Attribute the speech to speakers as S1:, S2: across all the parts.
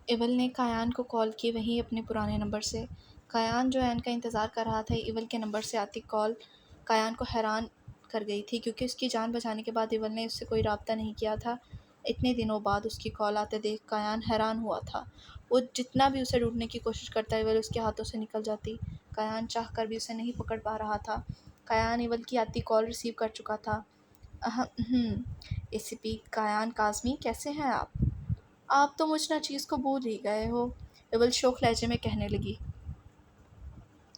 S1: Evil نے کایان کو کال کی، وہیں اپنے پرانے نمبر سے۔ کایان جو این کا انتظار کر رہا تھا، ایول کے نمبر سے آتی کال کایان کو حیران کر گئی تھی، کیونکہ اس کی جان بچانے کے بعد ایول نے اس سے کوئی رابطہ نہیں کیا تھا۔ اتنے دنوں بعد اس کی کال آتے دیکھ کایان حیران ہوا تھا۔ وہ جتنا بھی اسے ڈھونڈنے کی کوشش کرتا، ایول اس کے ہاتھوں سے نکل جاتی۔ کایان چاہ کر بھی اسے نہیں پکڑ پا رہا تھا۔ کایان ایول کی آتی کال ریسیو کر چکا تھا۔ اے سی پی کایان کاظمی، کیسے ہیں آپ؟ آپ تو مجھ ناچیز کو بھول ہی گئے ہو، ایول شوخ لہجے میں کہنے لگی۔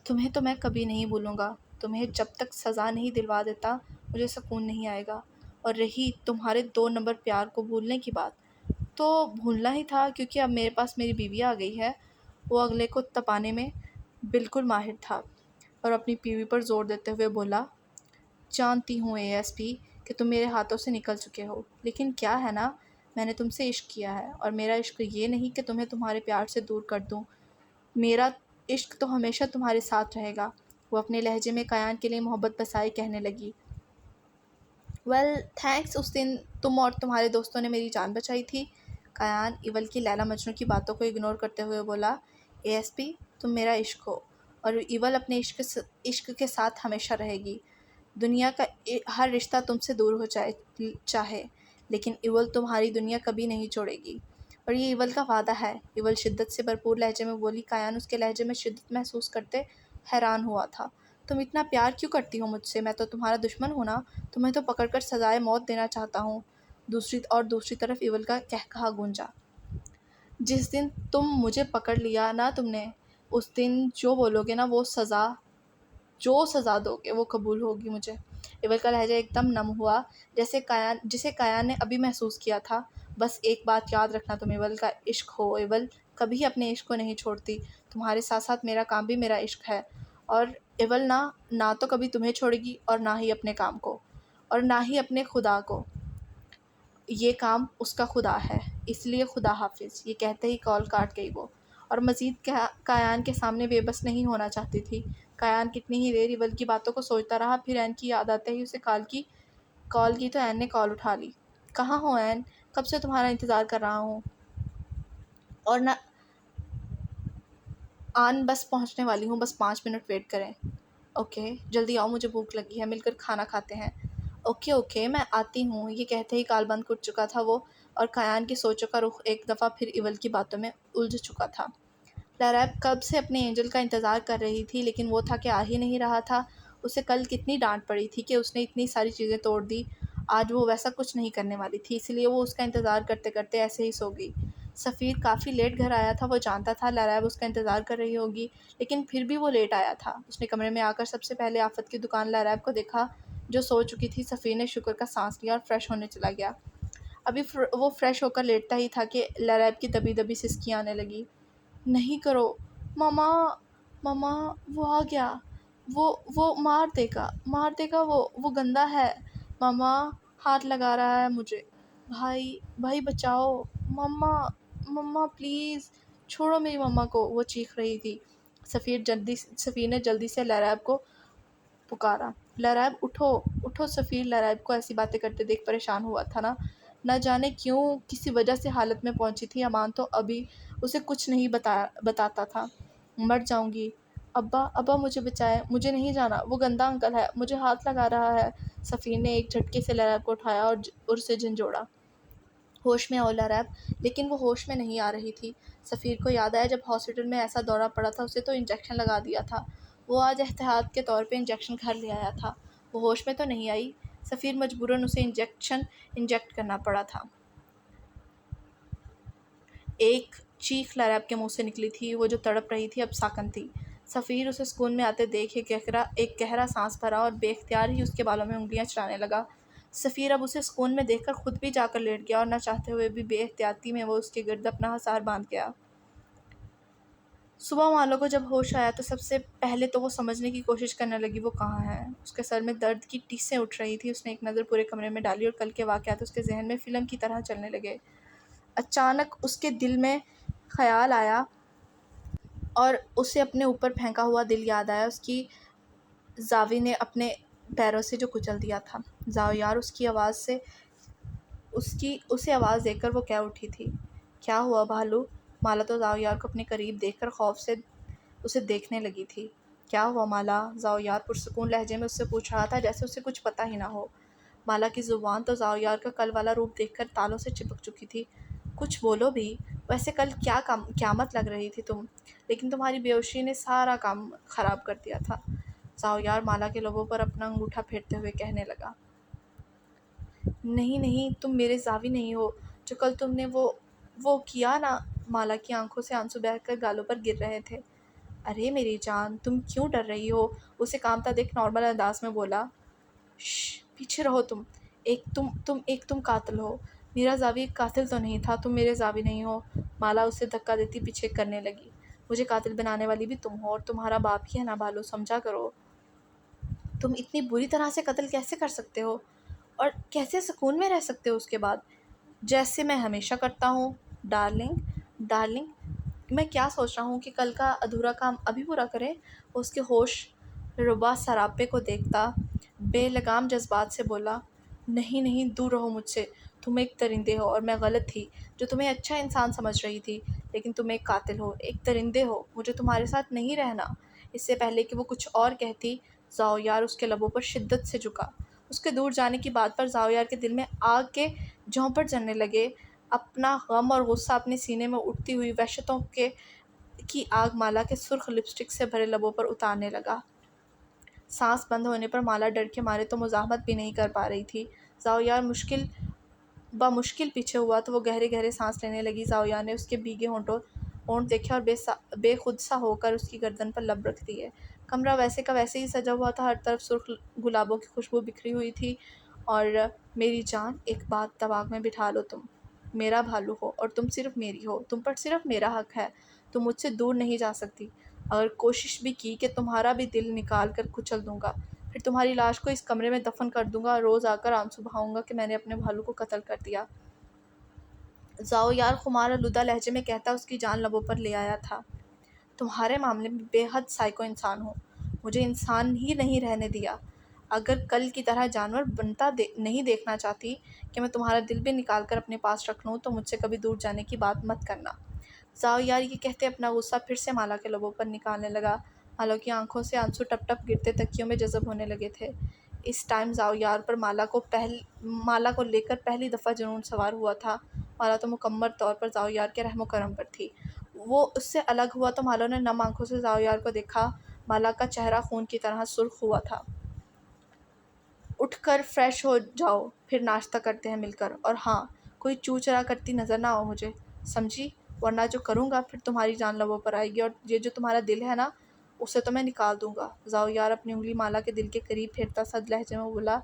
S1: تمہیں تو میں کبھی نہیں بھولوں گا، تمہیں جب تک سزا نہیں دلوا دیتا مجھے سکون نہیں آئے گا۔ اور رہی تمہارے 2 نمبر پیار کو بھولنے کی بات، تو بھولنا ہی تھا، کیونکہ اب میرے پاس میری بیوی آ گئی ہے۔ وہ اگلے کو تپانے میں بالکل ماہر تھا اور اپنی بیوی پر زور دیتے ہوئے بولا، جانتی ہوں اے ایس پی کہ تم میرے ہاتھوں سے نکل چکے ہو، لیکن کیا ہے نا، میں نے تم سے عشق کیا ہے، اور میرا عشق یہ نہیں کہ تمہیں تمہارے پیار سے دور کر دوں۔ میرا عشق تو ہمیشہ تمہارے ساتھ رہے گا۔ وہ اپنے لہجے میں کایان کے لیے محبت بسائے کہنے لگی۔ ویل تھینکس، اس دن تم اور تمہارے دوستوں نے میری جان بچائی تھی۔ کایان ایول کی لیلا مجنوں کی باتوں کو اگنور کرتے ہوئے بولا، اے ایس پی تم میرا عشق ہو، اور ایول اپنے عشق کے ساتھ ہمیشہ رہے گی۔ دنیا کا ہر رشتہ تم سے دور ہو جائے چاہے، لیکن ایول تمہاری دنیا کبھی نہیں چھوڑے گی، اور یہ ایول کا وعدہ ہے۔ ایول شدت سے بھرپور لہجے میں بولی۔ کایان اس کے لہجے میں شدت محسوس کرتے حیران ہوا تھا۔ تم اتنا پیار کیوں کرتی ہو مجھ سے؟ میں تو تمہارا دشمن ہوں نا، تمہیں تو پکڑ کر سزائے موت دینا چاہتا ہوں۔ دوسری طرف ایول کا قہقہا گونجا۔ جس دن تم مجھے پکڑ لیا نا تم نے، اس دن جو بولو گے نا، جو سزا دو گے وہ قبول ہوگی مجھے۔ ایول کا لہجہ ایک دم نم ہوا، جسے کایان نے ابھی محسوس کیا تھا۔ بس ایک بات یاد رکھنا، تم ایول کا عشق ہو، ایول کبھی اپنے عشق کو نہیں چھوڑتی۔ تمہارے ساتھ ساتھ میرا کام بھی میرا عشق ہے، اور ایول نہ تو کبھی تمہیں چھوڑے گی، اور نہ ہی اپنے کام کو، اور نہ ہی اپنے خدا کو۔ یہ کام اس کا خدا ہے، اس لیے خدا حافظ۔ یہ کہتے ہی کال کاٹ گئی وہ، اور مزید کایان کے سامنے بے بس نہیں ہونا چاہتی تھی۔ کایان کتنی ہی دیر ایول کی باتوں کو سوچتا رہا، پھر این کی یاد آتے ہی اسے کال کی تو این نے کال اٹھا لی۔ کہاں ہو این؟ کب سے تمہارا انتظار کر رہا ہوں، اور نہ آن بس پہنچنے والی ہوں، بس 5 منٹ ویٹ کریں۔ اوکے جلدی آؤ، مجھے بھوک لگی ہے، مل کر کھانا کھاتے ہیں۔ اوکے میں آتی ہوں۔ یہ کہتے ہی کال بند کر چکا تھا وہ، اور کایان کی سوچوں کا رخ ایک دفعہ پھر ایول کی باتوں میں الجھ چکا تھا۔ لیراب کب سے اپنے اینجل کا انتظار کر رہی تھی، لیکن وہ تھا کہ آ ہی نہیں رہا تھا۔ اسے کل کتنی ڈانٹ پڑی تھی کہ اس نے اتنی ساری چیزیں توڑ دی، آج وہ ویسا کچھ نہیں کرنے والی تھی، اس لیے وہ اس کا انتظار کرتے کرتے ایسے ہی سو گئی۔ سفیر کافی لیٹ گھر آیا تھا، وہ جانتا تھا لیراب اس کا انتظار کر رہی ہوگی، لیکن پھر بھی وہ لیٹ آیا تھا۔ اس نے کمرے میں آ کر سب سے پہلے آفت کی دکان لیراب کو دیکھا، جو سو چکی تھی۔ سفیر نے شکر کا سانس لیا اور فریش ہونے چلا گیا۔ ابھی وہ فریش ہو کر لیٹتا ہی تھا کہ لیراب کی دبی دبی سسکیاں آنے لگی۔ نہیں کرو ماما، وہ آ گیا، وہ مار دے گا، وہ گندا ہے، ماما ہاتھ لگا رہا ہے مجھے، بھائی بچاؤ، ماما پلیز چھوڑو میری ماما کو، وہ چیخ رہی تھی۔ سفیر نے جلدی سے لیراب کو پکارا۔ لیراب اٹھو۔ سفیر لیراب کو ایسی باتیں کرتے دیکھ پریشان ہوا تھا، نہ جانے کیوں کسی وجہ سے حالت میں پہنچی تھی۔ امان تو ابھی اسے کچھ نہیں بتاتا تھا۔ مر جاؤں گی، ابا مجھے بچائے، مجھے نہیں جانا، وہ گندا انکل ہے، مجھے ہاتھ لگا رہا ہے۔ سفیر نے ایک جھٹکے سے لیراب کو اٹھایا اور اسے جھنجھوڑا۔ ہوش میں آؤ لیراب، لیکن وہ ہوش میں نہیں آ رہی تھی۔ سفیر کو یاد آیا جب ہاسپٹل میں ایسا دورہ پڑا تھا، اسے تو انجیکشن لگا دیا تھا، وہ آج احتیاط کے طور پہ انجیکشن گھر لے آیا تھا۔ وہ ہوش میں تو نہیں آئی۔ سفیر مجبوراً اسے انجیکٹ کرنا پڑا تھا۔ ایک چیخ لیراب کے منہ سے نکلی تھی، وہ جو تڑپ رہی تھی اب ساکن تھی۔ سفیر اسے سکون میں آتے دیکھ ایک گہرا سانس بھرا اور بے اختیار ہی اس کے بالوں میں انگلیاں چلانے لگا۔ سفیر اب اسے سکون میں دیکھ کر خود بھی جا کر لیٹ گیا، اور نہ چاہتے ہوئے بھی بے احتیاطی میں وہ اس کے گرد اپنا ہثار باندھ گیا۔ صبح مالو کو جب ہوش آیا تو سب سے پہلے تو وہ سمجھنے کی کوشش کرنے لگی وہ کہاں ہے۔ اس کے سر میں درد کی ٹیسیں اٹھ رہی تھیں۔ اس نے ایک نظر پورے کمرے میں ڈالی اور کل کے واقعات اس کے ذہن میں فلم کی طرح چلنے لگے۔ اچانک اس کے دل میں خیال آیا، اور اسے اپنے اوپر پھینکا ہوا دل یاد آیا، اس کی زاوی نے اپنے پیروں سے جو کچل دیا تھا۔ زاو یار، اسے آواز دے کر وہ کہہ اٹھی تھی، کیا ہوا بھالو؟ مالا تو زاویار کو اپنے قریب دیکھ کر خوف سے اسے دیکھنے لگی تھی۔ کیا ہوا مالا؟ زاویار پرسکون لہجے میں اس سے پوچھ رہا تھا، جیسے اسے کچھ پتہ ہی نہ ہو۔ مالا کی زبان تو زاویار کا کل والا روپ دیکھ کر تالوں سے چپک چکی تھی۔ کچھ بولو بھی، ویسے کل کیا قیامت لگ رہی تھی تم، لیکن تمہاری بے ہوشی نے سارا کام خراب کر دیا تھا۔ زاویار مالا کے لبوں پر اپنا انگوٹھا پھیرتے ہوئے کہنے لگا، نہیں نہیں، تم میرے زاوی نہیں ہو۔ جو کل تم نے وہ کیا نا۔ مالا کی آنکھوں سے آنسو بہہ کر گالوں پر گر رہے تھے۔ ارے میری جان، تم کیوں ڈر رہی ہو؟ اسے کانپتا دیکھ نارمل انداز میں بولا، شش، پیچھے رہو تم۔ تم قاتل ہو۔ میرا زاوی ایک قاتل تو نہیں تھا، تم میرے زاوی نہیں ہو۔ مالا اسے دھکا دیتی پیچھے کرنے لگی۔ مجھے قاتل بنانے والی بھی تم ہو، اور تمہارا باپ ہی ہے نا بالو، سمجھا کرو۔ تم اتنی بری طرح سے قتل کیسے کر سکتے ہو، اور کیسے سکون میں رہ سکتے ہو اس کے بعد؟ جیسے میں ہمیشہ کرتا ہوں۔ ڈارلنگ، میں کیا سوچ رہا ہوں کہ کل کا ادھورا کام ابھی پورا کریں۔ وہ اس کے ہوش ربا سراپے کو دیکھتا بے لگام جذبات سے بولا، نہیں نہیں، دور رہو مجھ سے۔ تم ایک درندے ہو، اور میں غلط تھی جو تمہیں اچھا انسان سمجھ رہی تھی، لیکن تم ایک قاتل ہو، ایک درندے ہو۔ مجھے تمہارے ساتھ نہیں رہنا۔ اس سے پہلے کہ وہ کچھ اور کہتی، زاویار اس کے لبوں پر شدت سے جھکا۔ اس کے دور جانے کی بات پر زاویار کے دل میں آگ کے جھونپٹ جلنے لگے۔ اپنا غم اور غصہ اپنے سینے میں اٹھتی ہوئی وحشتوں کی آگ مالا کے سرخ لپسٹک سے بھرے لبوں پر اتارنے لگا۔ سانس بند ہونے پر مالا ڈر کے مارے تو مزاحمت بھی نہیں کر پا رہی تھی۔ زاویار بمشکل پیچھے ہوا تو وہ گہرے گہرے سانس لینے لگی۔ زاویار نے اس کے بھیگے ہونٹ دیکھے اور بے خود سا ہو کر اس کی گردن پر لب رکھ دیے۔ کمرہ ویسے کا ویسے ہی سجا ہوا تھا، ہر طرف سرخ گلابوں کی خوشبو بکھری ہوئی تھی۔ اور میری جان، ایک بات دماغ میں بٹھا لو، تم میرا بھالو ہو، اور تم صرف میری ہو۔ تم پر صرف میرا حق ہے، تم مجھ سے دور نہیں جا سکتی۔ اگر کوشش بھی کی کہ تمہارا بھی دل نکال کر کچل دوں گا، پھر تمہاری لاش کو اس کمرے میں دفن کر دوں گا، اور روز آ کر آنسو بہاؤں گا کہ میں نے اپنے بھالو کو قتل کر دیا۔ زاویار خمار آلودہ لہجے میں کہتا اس کی جان لبوں پر لے آیا تھا، تمہارے معاملے میں بے حد سائیکو انسان ہوں۔ مجھے انسان ہی نہیں رہنے دیا۔ اگر کل کی طرح جانور بنتا نہیں دیکھنا چاہتی کہ میں تمہارا دل بھی نکال کر اپنے پاس رکھ لوں، تو مجھ سے کبھی دور جانے کی بات مت کرنا۔ زاویار یہ کہتے اپنا غصہ پھر سے مالا کے لبوں پر نکالنے لگا۔ مالا کی آنکھوں سے آنسو ٹپ ٹپ گرتے تکیوں میں جذب ہونے لگے تھے۔ اس ٹائم زاویار پر مالا کو لے کر پہلی دفعہ جنون سوار ہوا تھا۔ مالا تو مکمل طور پر زاویار کے رحم و کرم پر تھی۔ وہ اس سے الگ ہوا تو مالا نے نم آنکھوں سے زاویار کو دیکھا۔ مالا کا چہرہ خون کی طرح سرخ ہوا تھا۔ اٹھ کر فریش ہو جاؤ، پھر ناشتہ کرتے ہیں مل کر، اور ہاں، کوئی چو چرا کرتی نظر نہ آؤ مجھے، سمجھی؟ ورنہ جو کروں گا پھر تمہاری جان لبوں پر آئے گی، اور یہ جو تمہارا دل ہے نا، اسے تو میں نکال دوں گا۔ زاویار اپنی انگلی مالا کے دل کے قریب پھیرتا سد لہجے میں بولا۔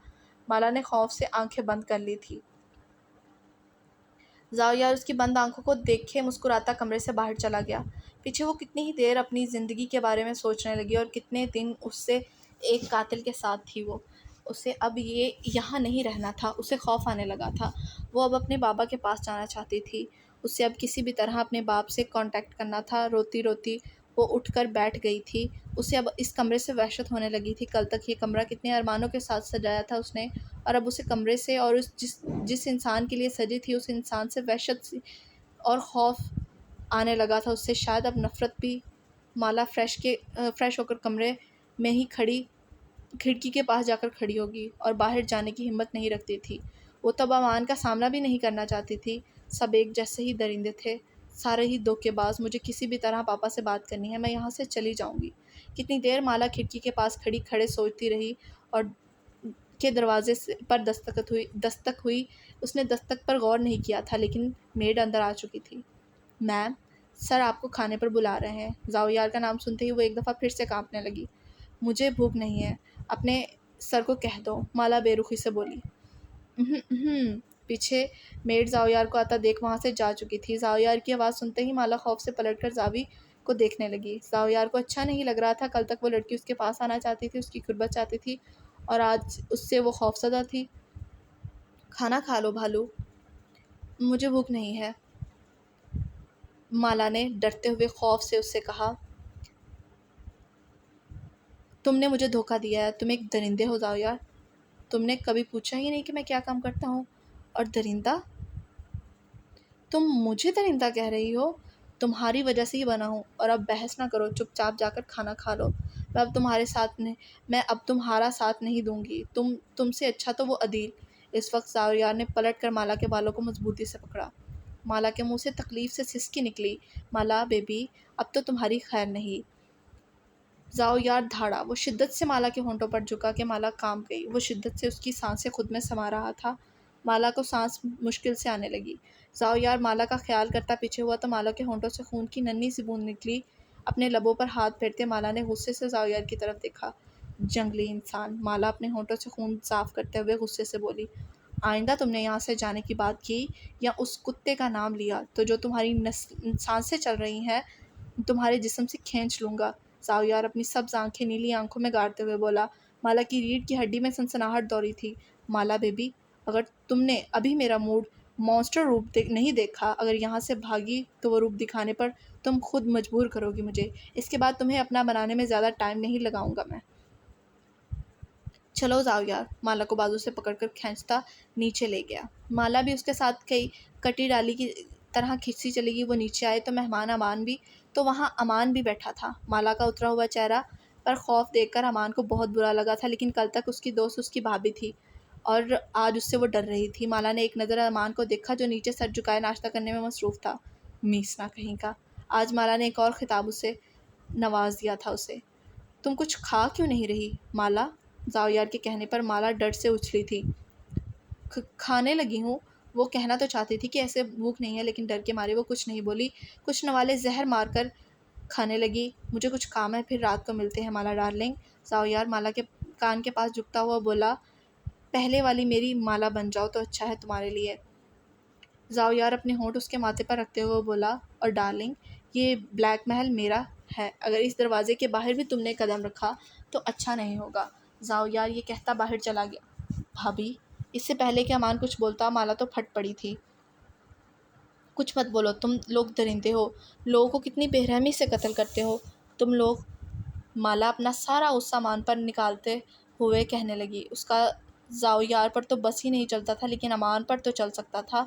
S1: مالا نے خوف سے آنکھیں بند کر لی تھی۔ زاویار اس کی بند آنکھوں کو دیکھے مسکراتا کمرے سے باہر چلا گیا۔ پیچھے وہ کتنی ہی دیر اپنی زندگی کے بارے میں سوچنے لگی، اور کتنے دن اس سے ایک قاتل کے ساتھ تھی وہ۔ اسے اب یہاں نہیں رہنا تھا، اسے خوف آنے لگا تھا۔ وہ اب اپنے بابا کے پاس جانا چاہتی تھی۔ اسے اب کسی بھی طرح اپنے باپ سے کانٹیکٹ کرنا تھا۔ روتی روتی وہ اٹھ کر بیٹھ گئی تھی۔ اسے اب اس کمرے سے وحشت ہونے لگی تھی۔ کل تک یہ کمرہ کتنے ارمانوں کے ساتھ سجایا تھا اس نے، اور اب اسے کمرے سے اور جس انسان کے لیے سجی تھی اس انسان سے وحشت اور خوف آنے لگا تھا۔ اس سے شاید اب نفرت بھی۔ مالا فریش ہو کر کمرے میں ہی کھڑکی کے پاس جا کر کھڑی ہوگی، اور باہر جانے کی ہمت نہیں رکھتی تھی۔ وہ تب امان کا سامنا بھی نہیں کرنا چاہتی تھی۔ سب ایک جیسے ہی درندے تھے، سارے ہی دھوکے باز۔ مجھے کسی بھی طرح پاپا سے بات کرنی ہے، میں یہاں سے چلی جاؤں گی۔ کتنی دیر مالا کھڑکی کے پاس کھڑے سوچتی رہی، اور کے دروازے پر دستک ہوئی۔ اس نے دستک پر غور نہیں کیا تھا، لیکن میڈ اندر آ چکی تھی۔ میم، سر آپ کو کھانے پر بلا رہے ہیں۔ زاویار کا نام سنتے ہی وہ ایک دفعہ پھر سے کانپنے لگی۔ مجھے بھوک نہیں ہے، اپنے سر کو کہہ دو، مالا بے رخی سے بولی۔ پیچھے میڈ زاویار کو آتا دیکھ وہاں سے جا چکی تھی۔ زاویار کی آواز سنتے ہی مالا خوف سے پلٹ کر زاوی کو دیکھنے لگی۔ زاویار کو اچھا نہیں لگ رہا تھا۔ کل تک وہ لڑکی اس کے پاس آنا چاہتی تھی، اس کی قربت چاہتی تھی، اور آج اس سے وہ خوفزدہ تھی۔ کھانا کھا لو بھالو۔ مجھے بھوک نہیں ہے، مالا نے ڈرتے ہوئے خوف سے اس سے کہا۔ تم نے مجھے دھوکہ دیا ہے، تم ایک درندے ہو زاویار۔ تم نے کبھی پوچھا ہی نہیں کہ میں کیا کام کرتا ہوں، اور درندہ؟ تم مجھے درندہ کہہ رہی ہو؟ تمہاری وجہ سے ہی بنا ہوں، اور اب بحث نہ کرو، چپ چاپ جا کر کھانا کھا لو۔ میں اب تمہارا ساتھ نہیں دوں گی، تم سے اچھا تو وہ عدیل۔ اس وقت زاویار نے پلٹ کر مالا کے بالوں کو مضبوطی سے پکڑا۔ مالا کے منہ سے تکلیف سے سسکی نکلی۔ مالا بیبی، اب تو تمہاری خیر نہیں۔ زاویار دھاڑا، وہ شدت سے مالا کے ہونٹوں پر جھکا کہ مالا کانپ گئی۔ وہ شدت سے اس کی سانسیں خود میں سما رہا تھا۔ مالا کو سانس مشکل سے آنے لگی۔ زاویار مالا کا خیال کرتا پیچھے ہوا تو مالا کے ہونٹوں سے خون کی ننھی سی بوند نکلی۔ اپنے لبوں پر ہاتھ پھیرتے مالا نے غصے سے زاویار کی طرف دیکھا۔ جنگلی انسان، مالا اپنے ہونٹوں سے خون صاف کرتے ہوئے غصے سے بولی۔ آئندہ تم نے یہاں سے جانے کی بات کی یا اس کتے کا نام لیا تو جو تمہاری سانسیں چل رہی ہیں تمہارے جسم سے کھینچ لوں گا۔ زاویار اپنی سبز آنکھیں نیلی آنکھوں میں گاڑتے ہوئے بولا۔ مالا کی ریڑھ کی ہڈی میں سنسناہٹ دوڑی تھی۔ مالا بیبی، اگر تم نے ابھی میرا موڈ مانسٹر روپ نہیں دیکھا، اگر یہاں سے بھاگی تو وہ روپ دکھانے پر تم خود مجبور کرو گی مجھے۔ اس کے بعد تمہیں اپنا بنانے میں زیادہ ٹائم نہیں لگاؤں گا میں۔ چلو زاویار، مالا کو بازو سے پکڑ کر کھینچتا نیچے لے گیا۔ مالا بھی اس کے ساتھ کئی کٹی ڈالی کی طرح کھینچتی چلی گئی۔ وہ نیچے آئے تو مہمان وہاں امان بھی بیٹھا تھا۔ مالا کا اترا ہوا چہرہ پر خوف دیکھ کر امان کو بہت برا لگا تھا، لیکن کل تک اس کی دوست اس کی بھابھی تھی اور آج اس سے وہ ڈر رہی تھی۔ مالا نے ایک نظر امان کو دیکھا جو نیچے سر جھکائے ناشتہ کرنے میں مصروف تھا۔ میسنا کہیں کا! آج مالا نے ایک اور خطاب اسے نواز دیا تھا اسے۔ تم کچھ کھا کیوں نہیں رہی مالا؟ زاویار کے کہنے پر مالا ڈر سے اچھلی تھی۔ کھانے لگی ہوں۔ وہ کہنا تو چاہتی تھی کہ ایسے بھوک نہیں ہے، لیکن ڈر کے مارے وہ کچھ نہیں بولی۔ کچھ نوالے زہر مار کر کھانے لگی۔ مجھے کچھ کام ہے، پھر رات کو ملتے ہیں مالا ڈارلنگ۔ زاویار مالا کے کان کے پاس جھکتا ہوا بولا۔ پہلے والی میری مالا بن جاؤ تو اچھا ہے تمہارے لیے۔ زاویار اپنے ہونٹ اس کے ماتھے پر رکھتے ہوئے بولا، اور ڈارلنگ، یہ بلیک محل میرا ہے، اگر اس دروازے کے باہر بھی تم نے قدم رکھا تو اچھا نہیں ہوگا۔ زاویار یہ کہتا باہر چلا گیا۔ بھابھی! اس سے پہلے کہ امان کچھ بولتا مالا تو پھٹ پڑی تھی۔ کچھ مت بولو، تم لوگ درندے ہو، لوگوں کو کتنی بے رحمی سے قتل کرتے ہو تم لوگ۔ مالا اپنا سارا غصہ امان پر نکالتے ہوئے کہنے لگی۔ اس کا زاویار پر تو بس ہی نہیں چلتا تھا، لیکن امان پر تو چل سکتا تھا۔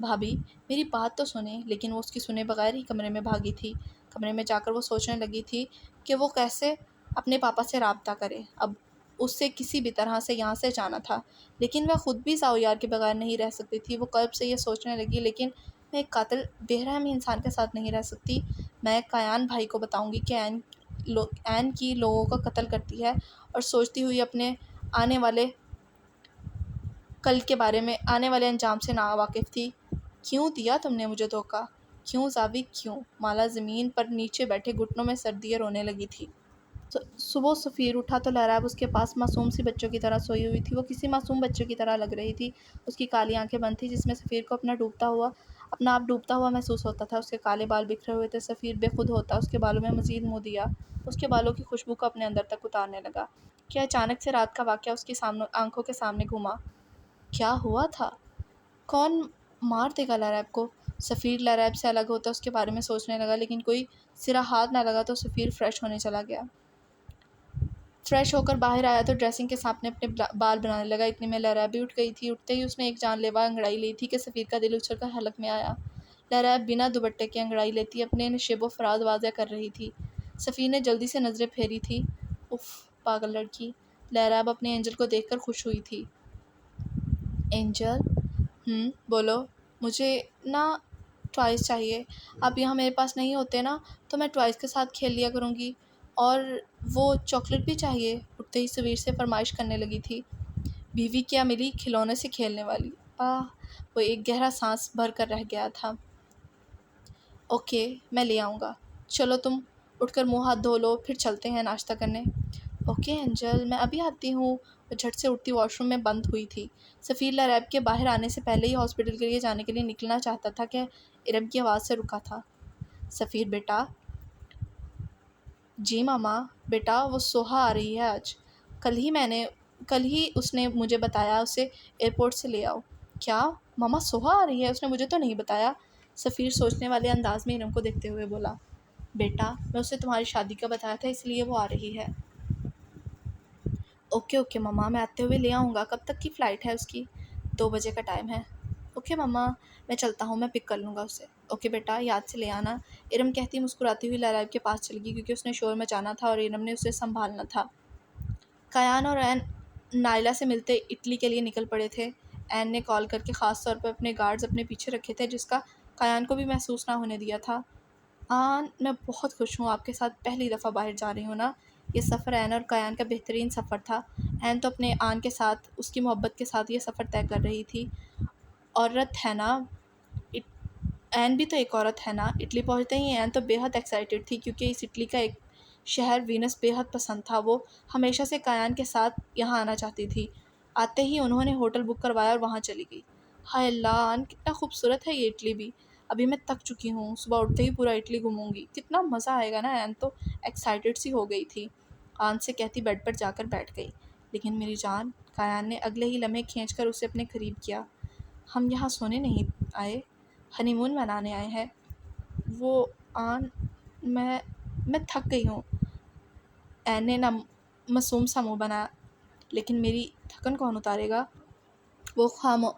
S1: بھابھی میری بات تو سنیں۔ لیکن وہ اس کی سنے بغیر ہی کمرے میں بھاگی تھی۔ کمرے میں جا کر وہ سوچنے لگی تھی کہ وہ کیسے اپنے پاپا سے رابطہ کرے۔ اب اس سے کسی بھی طرح سے یہاں سے جانا تھا، لیکن وہ خود بھی زاویار کے بغیر نہیں رہ سکتی تھی۔ وہ قلب سے یہ سوچنے لگی، لیکن میں ایک قاتل بے رحم انسان کے ساتھ نہیں رہ سکتی۔ میں کایان بھائی کو بتاؤں گی کہ این کی لوگوں کا قتل کرتی ہے، اور سوچتی ہوئی اپنے آنے والے کل کے بارے میں، آنے والے انجام سے ناواقف تھی۔ کیوں دیا تم نے مجھے دھوکہ؟ کیوں زاوی کیوں؟ مالا زمین پر نیچے بیٹھے گھٹنوں میں سر دیے رونے لگی تھی۔ صبح سفیر اٹھا تو لہراب اس کے پاس معصوم سی بچوں کی طرح سوئی ہوئی تھی۔ وہ کسی معصوم بچے کی طرح لگ رہی تھی۔ اس کی کالی آنکھیں بند تھیں جس میں سفیر کو اپنا آپ ڈوبتا ہوا محسوس ہوتا تھا۔ اس کے کالے بال بکھرے ہوئے تھے۔ سفیر بے خود ہوتا اس کے بالوں میں مزید منہ دیا، اس کے بالوں کی خوشبو کو اپنے اندر تک اتارنے لگا کہ اچانک سے رات کا واقعہ اس کی آنکھوں کے سامنے گھوما۔ کیا ہوا تھا؟ کون مار دے گا لہراب کو؟ سفیر لہراب سے الگ ہوتا اس کے بارے میں سوچنے لگا، لیکن کوئی سرا ہاتھ نہ لگا تو سفیر فریش ہونے چلا گیا۔ فریش ہو کر باہر آیا تو ڈریسنگ کے سامنے اپنے بال بنانے لگا۔ اتنے میں لہراب بھی اٹھ گئی تھی۔ اٹھتے ہی اس نے ایک جان لیوا انگڑائی لی تھی کہ سفیر کا دل اچھل کر حلق میں آیا۔ لہراب بنا دوپٹے کے انگڑائی لیتی اپنے نشیب و فراز واضح کر رہی تھی۔ سفیر نے جلدی سے نظریں پھیری تھی۔ اف، پاگل لڑکی! لہراب اپنے اینجل کو دیکھ کر خوش ہوئی تھی۔ اینجل؟ بولو۔ مجھے نا ٹوائز چاہیے۔ آپ یہاں میرے پاس نہیں ہوتے نا تو میں ٹوائز کے ساتھ کھیل لیا کروں گی، اور وہ چاکلیٹ بھی چاہیے۔ اٹھتے ہی سفیر سے فرمائش کرنے لگی تھی۔ بیوی کیا ملی کھلونے سے کھیلنے والی! وہ ایک گہرا سانس بھر کر رہ گیا تھا۔ اوکے، میں لے آؤں گا۔ چلو تم اٹھ کر منہ ہاتھ دھو لو، پھر چلتے ہیں ناشتہ کرنے۔ اوکے اینجل، میں ابھی آتی ہوں۔ وہ جھٹ سے اٹھتی واش روم میں بند ہوئی تھی۔ سفیر لہراب کے باہر آنے سے پہلے ہی ہاسپٹل کے لیے جانے کے لیے نکلنا چاہتا تھا کہ ارم کی آواز سے رکا تھا۔ سفیر بیٹا۔ جی ماما۔ بیٹا وہ سوہا آ رہی ہے آج۔ کل ہی اس نے مجھے بتایا اسے ایئرپورٹ سے لے آؤ۔ کیا ماما سوہا آ رہی ہے؟ اس نے مجھے تو نہیں بتایا۔ سفیر سوچنے والے انداز میں ارم کو دیکھتے ہوئے بولا۔ بیٹا میں اسے تمہاری شادی کا بتایا تھا، اس لیے وہ آ رہی ہے۔ اوکے ماما، میں آتے ہوئے لے آؤں گا۔ کب تک کی فلائٹ ہے اس کی؟ 2 بجے کا ٹائم ہے۔ اوکے مما، میں چلتا ہوں، میں پک کر لوں گا اسے۔ اوکے بیٹا، یاد سے لے آنا، ارم کہتی مسکراتی ہوئی لیراب کے پاس چل گئی کیونکہ اس نے شور مچانا تھا اور ارم نے اسے سنبھالنا تھا۔ کایان اور این نائلہ سے ملتے اٹلی کے لیے نکل پڑے تھے۔ این نے کال کر کے خاص طور پر اپنے گارڈز اپنے پیچھے رکھے تھے، جس کا کایان کو بھی محسوس نہ ہونے دیا تھا۔ آن، میں بہت خوش ہوں، آپ کے ساتھ پہلی دفعہ باہر جا رہی ہوں نا۔ یہ سفر این اور کایان کا بہترین سفر تھا۔ این تو اپنے آن کے ساتھ، اس کی محبت کے ساتھ یہ سفر طے کر رہی تھی۔ عورت ہے نا، این بھی تو ایک عورت ہے نا۔ اٹلی پہنچتے ہی این تو بے حد ایکسائٹیڈ تھی کیونکہ اس اٹلی کا ایک شہر وینس بے حد پسند تھا۔ وہ ہمیشہ سے کایان کے ساتھ یہاں آنا چاہتی تھی۔ آتے ہی انہوں نے ہوٹل بک کروایا اور وہاں چلی گئی۔ ہائے اللہ آن، کتنا خوبصورت ہے یہ اٹلی بھی۔ ابھی میں تک چکی ہوں، صبح اٹھتے ہی پورا اٹلی گھوموں گی، کتنا مزہ آئے گا نا۔ این تو ایکسائٹیڈ سی ہو گئی تھی، آن سے کہتی بیڈ پر جا کر بیٹھ گئی۔ لیکن میری جان، کایان نے اگلے ہی لمحے کھینچ کر اسے اپنے قریب کیا، ہم یہاں سونے نہیں آئے، ہنی مون منانے آئے ہیں۔ وہ آن، میں تھک گئی ہوں۔ این نے معصوم سا منہ بنایا، لیکن میری تھکن کون اتارے گا؟ وہ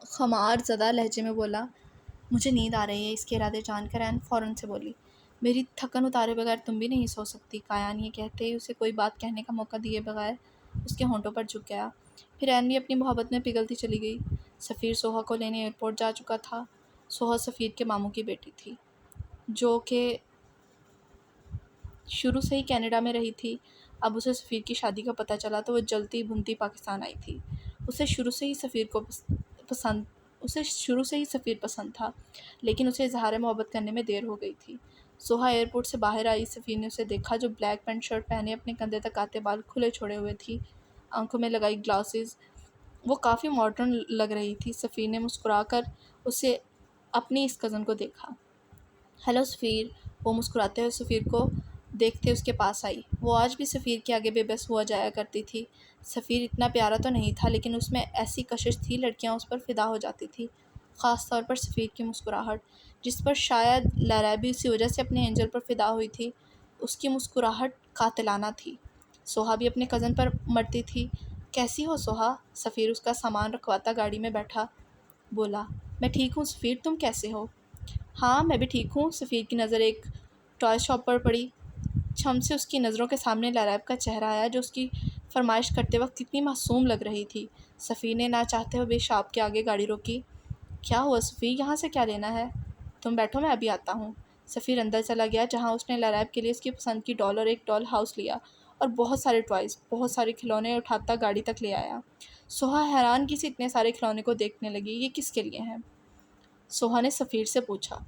S1: خمار زدہ لہجے میں بولا۔ مجھے نیند آ رہی ہے، اس کے ارادے جان کر این فوراً سے بولی۔ میری تھکن اتارے بغیر تم بھی نہیں سو سکتی۔ کایان یہ کہتے ہی اسے کوئی بات کہنے کا موقع دیے بغیر اس کے ہونٹوں پر جھک گیا۔ پھر این بھی اپنی محبت میں پگھلتی چلی گئی۔ سفیر سوہا کو لینے ایئرپورٹ جا چکا تھا۔ سوہا سفیر کے ماموں کی بیٹی تھی، جو کہ شروع سے ہی کینیڈا میں رہی تھی۔ اب اسے سفیر کی شادی کا پتہ چلا تو وہ جلتی بھنتی پاکستان آئی تھی۔ اسے شروع سے ہی سفیر پسند تھا، لیکن اسے اظہار محبت کرنے میں دیر ہو گئی تھی۔ سوہا ایئرپورٹ سے باہر آئی، سفیر نے اسے دیکھا جو بلیک پینٹ شرٹ پہنے اپنے کندھے تک آتے بال کھلے چھوڑے ہوئے تھی، آنکھوں میں لگائی گلاسز، وہ کافی ماڈرن لگ رہی تھی۔ سفیر نے مسکرا کر اسے اپنی اس کزن کو دیکھا۔ ہیلو سفیر، وہ مسکراتے ہوئے سفیر کو دیکھتے اس کے پاس آئی۔ وہ آج بھی سفیر کے آگے بے بس ہوا جایا کرتی تھی۔ سفیر اتنا پیارا تو نہیں تھا، لیکن اس میں ایسی کشش تھی لڑکیاں اس پر فدا ہو جاتی تھی، خاص طور پر سفیر کی مسکراہٹ، جس پر شاید لیراب بھی اسی وجہ سے اپنے اینجل پر فدا ہوئی تھی۔ اس کی مسکراہٹ قاتلانہ تھی۔ سوہا بھی اپنے کزن پر مرتی تھی۔ کیسی ہو سوہا؟ سفیر اس کا سامان رکھواتا گاڑی میں بیٹھا بولا۔ میں ٹھیک ہوں سفیر، تم کیسے ہو؟ ہاں میں بھی ٹھیک ہوں۔ سفیر کی نظر ایک ٹوائے شاپ پر پڑی۔ چھم سے اس کی نظروں کے سامنے لیراب کا چہرہ آیا، جو اس کی فرمائش کرتے وقت کتنی معصوم لگ رہی تھی۔ سفیر نے نہ چاہتے ہوئے شاپ کے آگے گاڑی روکی۔ کیا ہوا سفیر، یہاں سے کیا لینا ہے؟ تم بیٹھو، میں ابھی آتا ہوں۔ سفیر اندر چلا گیا، جہاں اس نے لیراب کے لیے اس کی پسند کی ڈال اور ایک ڈال ہاؤس لیا اور بہت سارے ٹوائز، بہت سارے کھلونے اٹھاتا گاڑی تک لے آیا۔ سوہا حیرانگی سے اتنے سارے کھلونے کو دیکھنے لگی۔ یہ کس کے لیے ہیں؟ سوہا نے سفیر سے پوچھا۔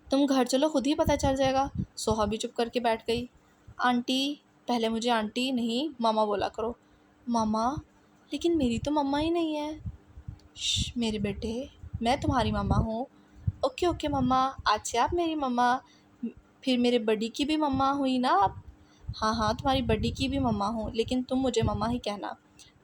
S1: تم گھر چلو، خود ہی پتہ چل جائے گا۔ سوہا بھی چپ کر کے بیٹھ گئی۔ آنٹی، پہلے مجھے آنٹی نہیں ماما بولا کرو۔ ماما؟ لیکن میری تو مما ہی نہیں ہے۔ میرے بیٹے، میں تمہاری مما ہوں۔ اوکے اوکے مما، آج سے آپ میری مما، پھر میرے بڈی کی بھی مما ہوئی نا آپ؟ ہاں ہاں، تمہاری بڈی کی بھی مما ہوں، لیکن تم مجھے مما ہی کہنا۔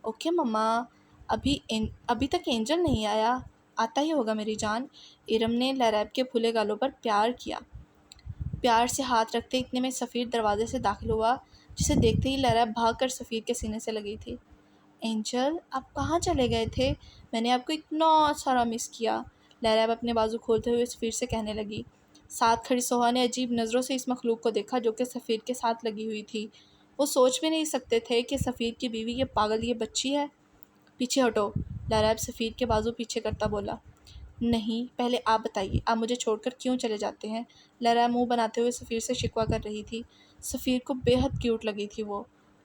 S1: اوکے مما۔ ابھی تک اینجل نہیں آیا؟ آتا ہی ہوگا میری جان۔ ارم نے لیراب کے پھولے گالوں پر پیار سے ہاتھ رکھتے اتنے میں سفیر دروازے سے داخل ہوا، جسے دیکھتے ہی لیراب بھاگ کر سفیر کے سینے سے لگی تھی۔ اینجل، آپ کہاں چلے گئے تھے؟ میں نے آپ کو اتنا سارا مس کیا، لیراب اپنے بازو کھولتے ہوئے سفیر سے کہنے لگی۔ ساتھ کھڑی سوہا نے عجیب نظروں سے اس مخلوق کو دیکھا جو کہ سفیر کے ساتھ لگی ہوئی تھی۔ وہ سوچ بھی نہیں سکتے تھے کہ سفیر کی بیوی یہ پاگل، یہ بچی ہے۔ پیچھے ہٹو، لیراب سفیر کے بازو پیچھے کرتا بولا۔ نہیں، پہلے آپ بتائیے، آپ مجھے چھوڑ کر کیوں چلے جاتے ہیں؟ لیراب منہ بناتے ہوئے سفیر سے شکوہ کر رہی تھی۔ سفیر کو بے حد کیوٹ لگی تھی وہ۔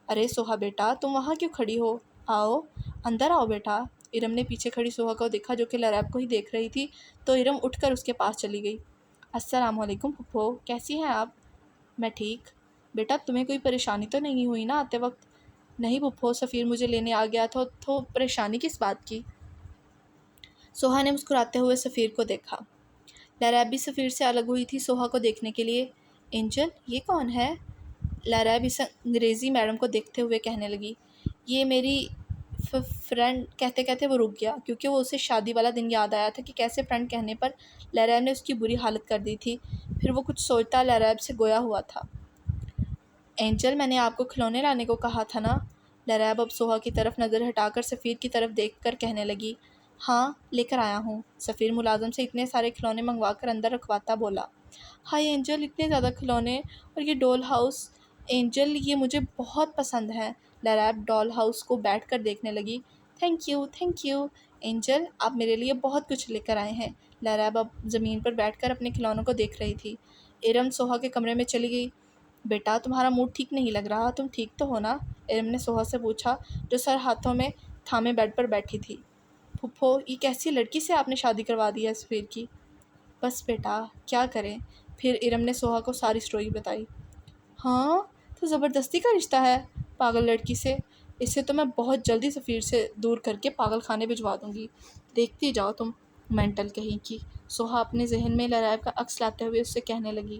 S1: ارے سوہا بیٹا، تم وہاں کیوں کھڑی ہو؟ آؤ اندر آؤ بیٹا۔ ارم نے پیچھے کھڑی سوہا کو دیکھا جو کہ لیراب کو ہی دیکھ رہی تھی، تو ارم اٹھ کر اس کے پاس چلی گئی۔ السلام علیکم پھپھو، کیسی ہیں آپ؟ میں ٹھیک۔ بیٹا تمہیں کوئی پریشانی تو نہیں ہوئی نا آتے وقت؟ نہیں پھپھو، سفیر مجھے لینے آ گیا تھا تو پریشانی کس بات کی؟ سوہا نے مسکراتے ہوئے سفیر کو دیکھا۔ لیراب بھی سفیر سے الگ ہوئی تھی سوہا کو دیکھنے کے لیے۔ اینجل، یہ کون ہے؟ لیراب اس انگریزی میڈم کو دیکھتے ہوئے کہنے لگی۔ یہ میری فرینڈ، کہتے کہتے وہ رک گیا کیونکہ وہ اسے شادی والا دن یاد آیا تھا کہ کیسے فرینڈ کہنے پر لیراب نے اس کی بری حالت کر دی تھی۔ پھر وہ کچھ سوچتا لیراب سے گویا ہوا تھا۔ اینجل، میں نے آپ کو کھلونے لانے کو کہا تھا نا؟ لیراب اب سوہا کی طرف نظر ہٹا کر سفیر کی طرف دیکھ کر کہنے لگی۔ ہاں لے کر آیا ہوں، سفیر ملازم سے اتنے سارے کھلونے منگوا کر اندر رکھواتا بولا۔ ہائی اینجل، اتنے زیادہ کھلونے اور یہ ڈول ہاؤس! اینجل، یہ مجھے بہت پسند ہے۔ لیراب ڈول ہاؤس کو بیٹھ کر دیکھنے لگی۔ Thank you, thank you angel, آپ میرے لیے بہت کچھ لے کر آئے ہیں۔ لیراب اب زمین پر بیٹھ کر اپنے کھلونوں کو دیکھ رہی تھی۔ ارم سوہا کے کمرے میں چلی گئی۔ بیٹا، تمہارا موڈ ٹھیک نہیں لگ رہا، تم ٹھیک تو ہو نا؟ ارم نے سوہا سے پوچھا، جو سر ہاتھوں میں تھامے بیڈ پر بیٹھی تھی۔ پھپھو، یہ کیسی لڑکی سے آپ نے شادی کروا دی ہے سفیر کی؟ بس بیٹا، کیا کریں؟ پھر ارم نے سوہا کو ساری سٹوری بتائی۔ ہاں، تو زبردستی کا رشتہ ہے پاگل لڑکی سے؟ اسے تو میں بہت جلدی سفیر سے دور کر کے پاگل خانے بھجوا دوں گی، دیکھتی جاؤ تم، مینٹل کہیں کی۔ سوہا اپنے ذہن میں لیراب کا عکس لاتے ہوئے اس سے کہنے لگی۔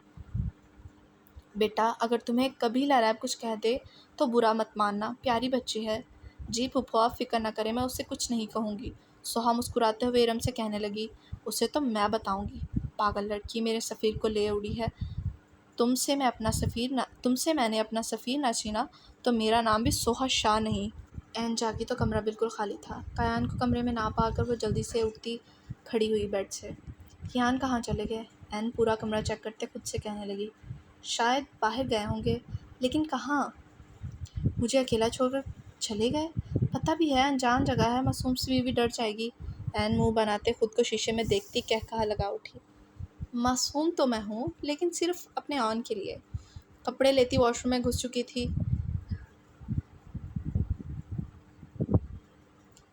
S1: بیٹا، اگر تمہیں کبھی لیراب کچھ کہہ دے تو برا مت ماننا، پیاری بچی ہے۔ جی پھپھو، آپ فکر نہ کریں، میں اس سے کچھ نہیں کہوں گی، سوہا مسکراتے ہوئے ارم سے کہنے لگی۔ اسے تو میں بتاؤں گی، پاگل لڑکی میرے سفیر کو لے اڑی ہے۔ تم سے میں نے اپنا سفیر نہ چھینا تو میرا نام بھی سوہا شاہ نہیں۔ عین جاگی تو کمرہ بالکل خالی تھا۔ کیان کو کمرے میں نہ پا کر وہ جلدی سے اٹھتی کھڑی ہوئی بیڈ سے۔ کیان کہاں چلے گئے؟ عین پورا کمرہ چیک کرتے خود سے کہنے لگی۔ شاید باہر گئے ہوں گے، لیکن کہاں؟ مجھے اکیلا چھوڑ کر چلے گئے؟ پتہ بھی ہے انجان جگہ ہے، معصوم سی بیوی ڈر جائے گی۔ عین منہ بناتے خود کو شیشے میں دیکھتی کہا لگا اٹھی۔ معصوم تو میں ہوں، لیکن صرف اپنے آن کے لیے۔ کپڑے لیتی واش روم میں گھس چکی تھی۔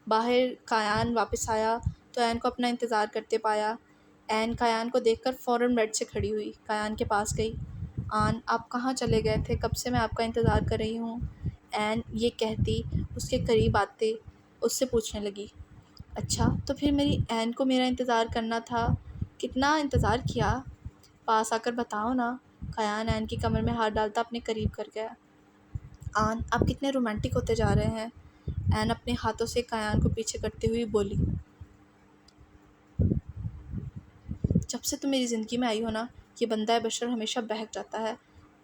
S1: باہر کیان واپس آیا تو عین کو اپنا انتظار کرتے پایا۔ عین کیان کو دیکھ کر فوراً بیڈ سے کھڑی ہوئی، کیان کے پاس گئی۔ آن، آپ کہاں چلے گئے تھے؟ کب سے میں آپ کا انتظار کر رہی ہوں۔ عین یہ کہتی اس کے قریب آتے اس سے پوچھنے لگی۔ اچھا، تو پھر میری عین کو میرا انتظار کرنا تھا، کتنا انتظار کیا؟ پاس آ کر بتاؤ نا۔ کیان عین کی کمر میں ہاتھ ڈالتا اپنے قریب کر گیا۔ آن، آپ کتنے رومانٹک ہوتے جا رہے ہیں، عین اپنے ہاتھوں سے کیان کو پیچھے کرتے ہوئی بولی۔ جب سے تم میری زندگی میں آئی ہو نا، یہ بندہ بشر ہمیشہ بہک جاتا ہے،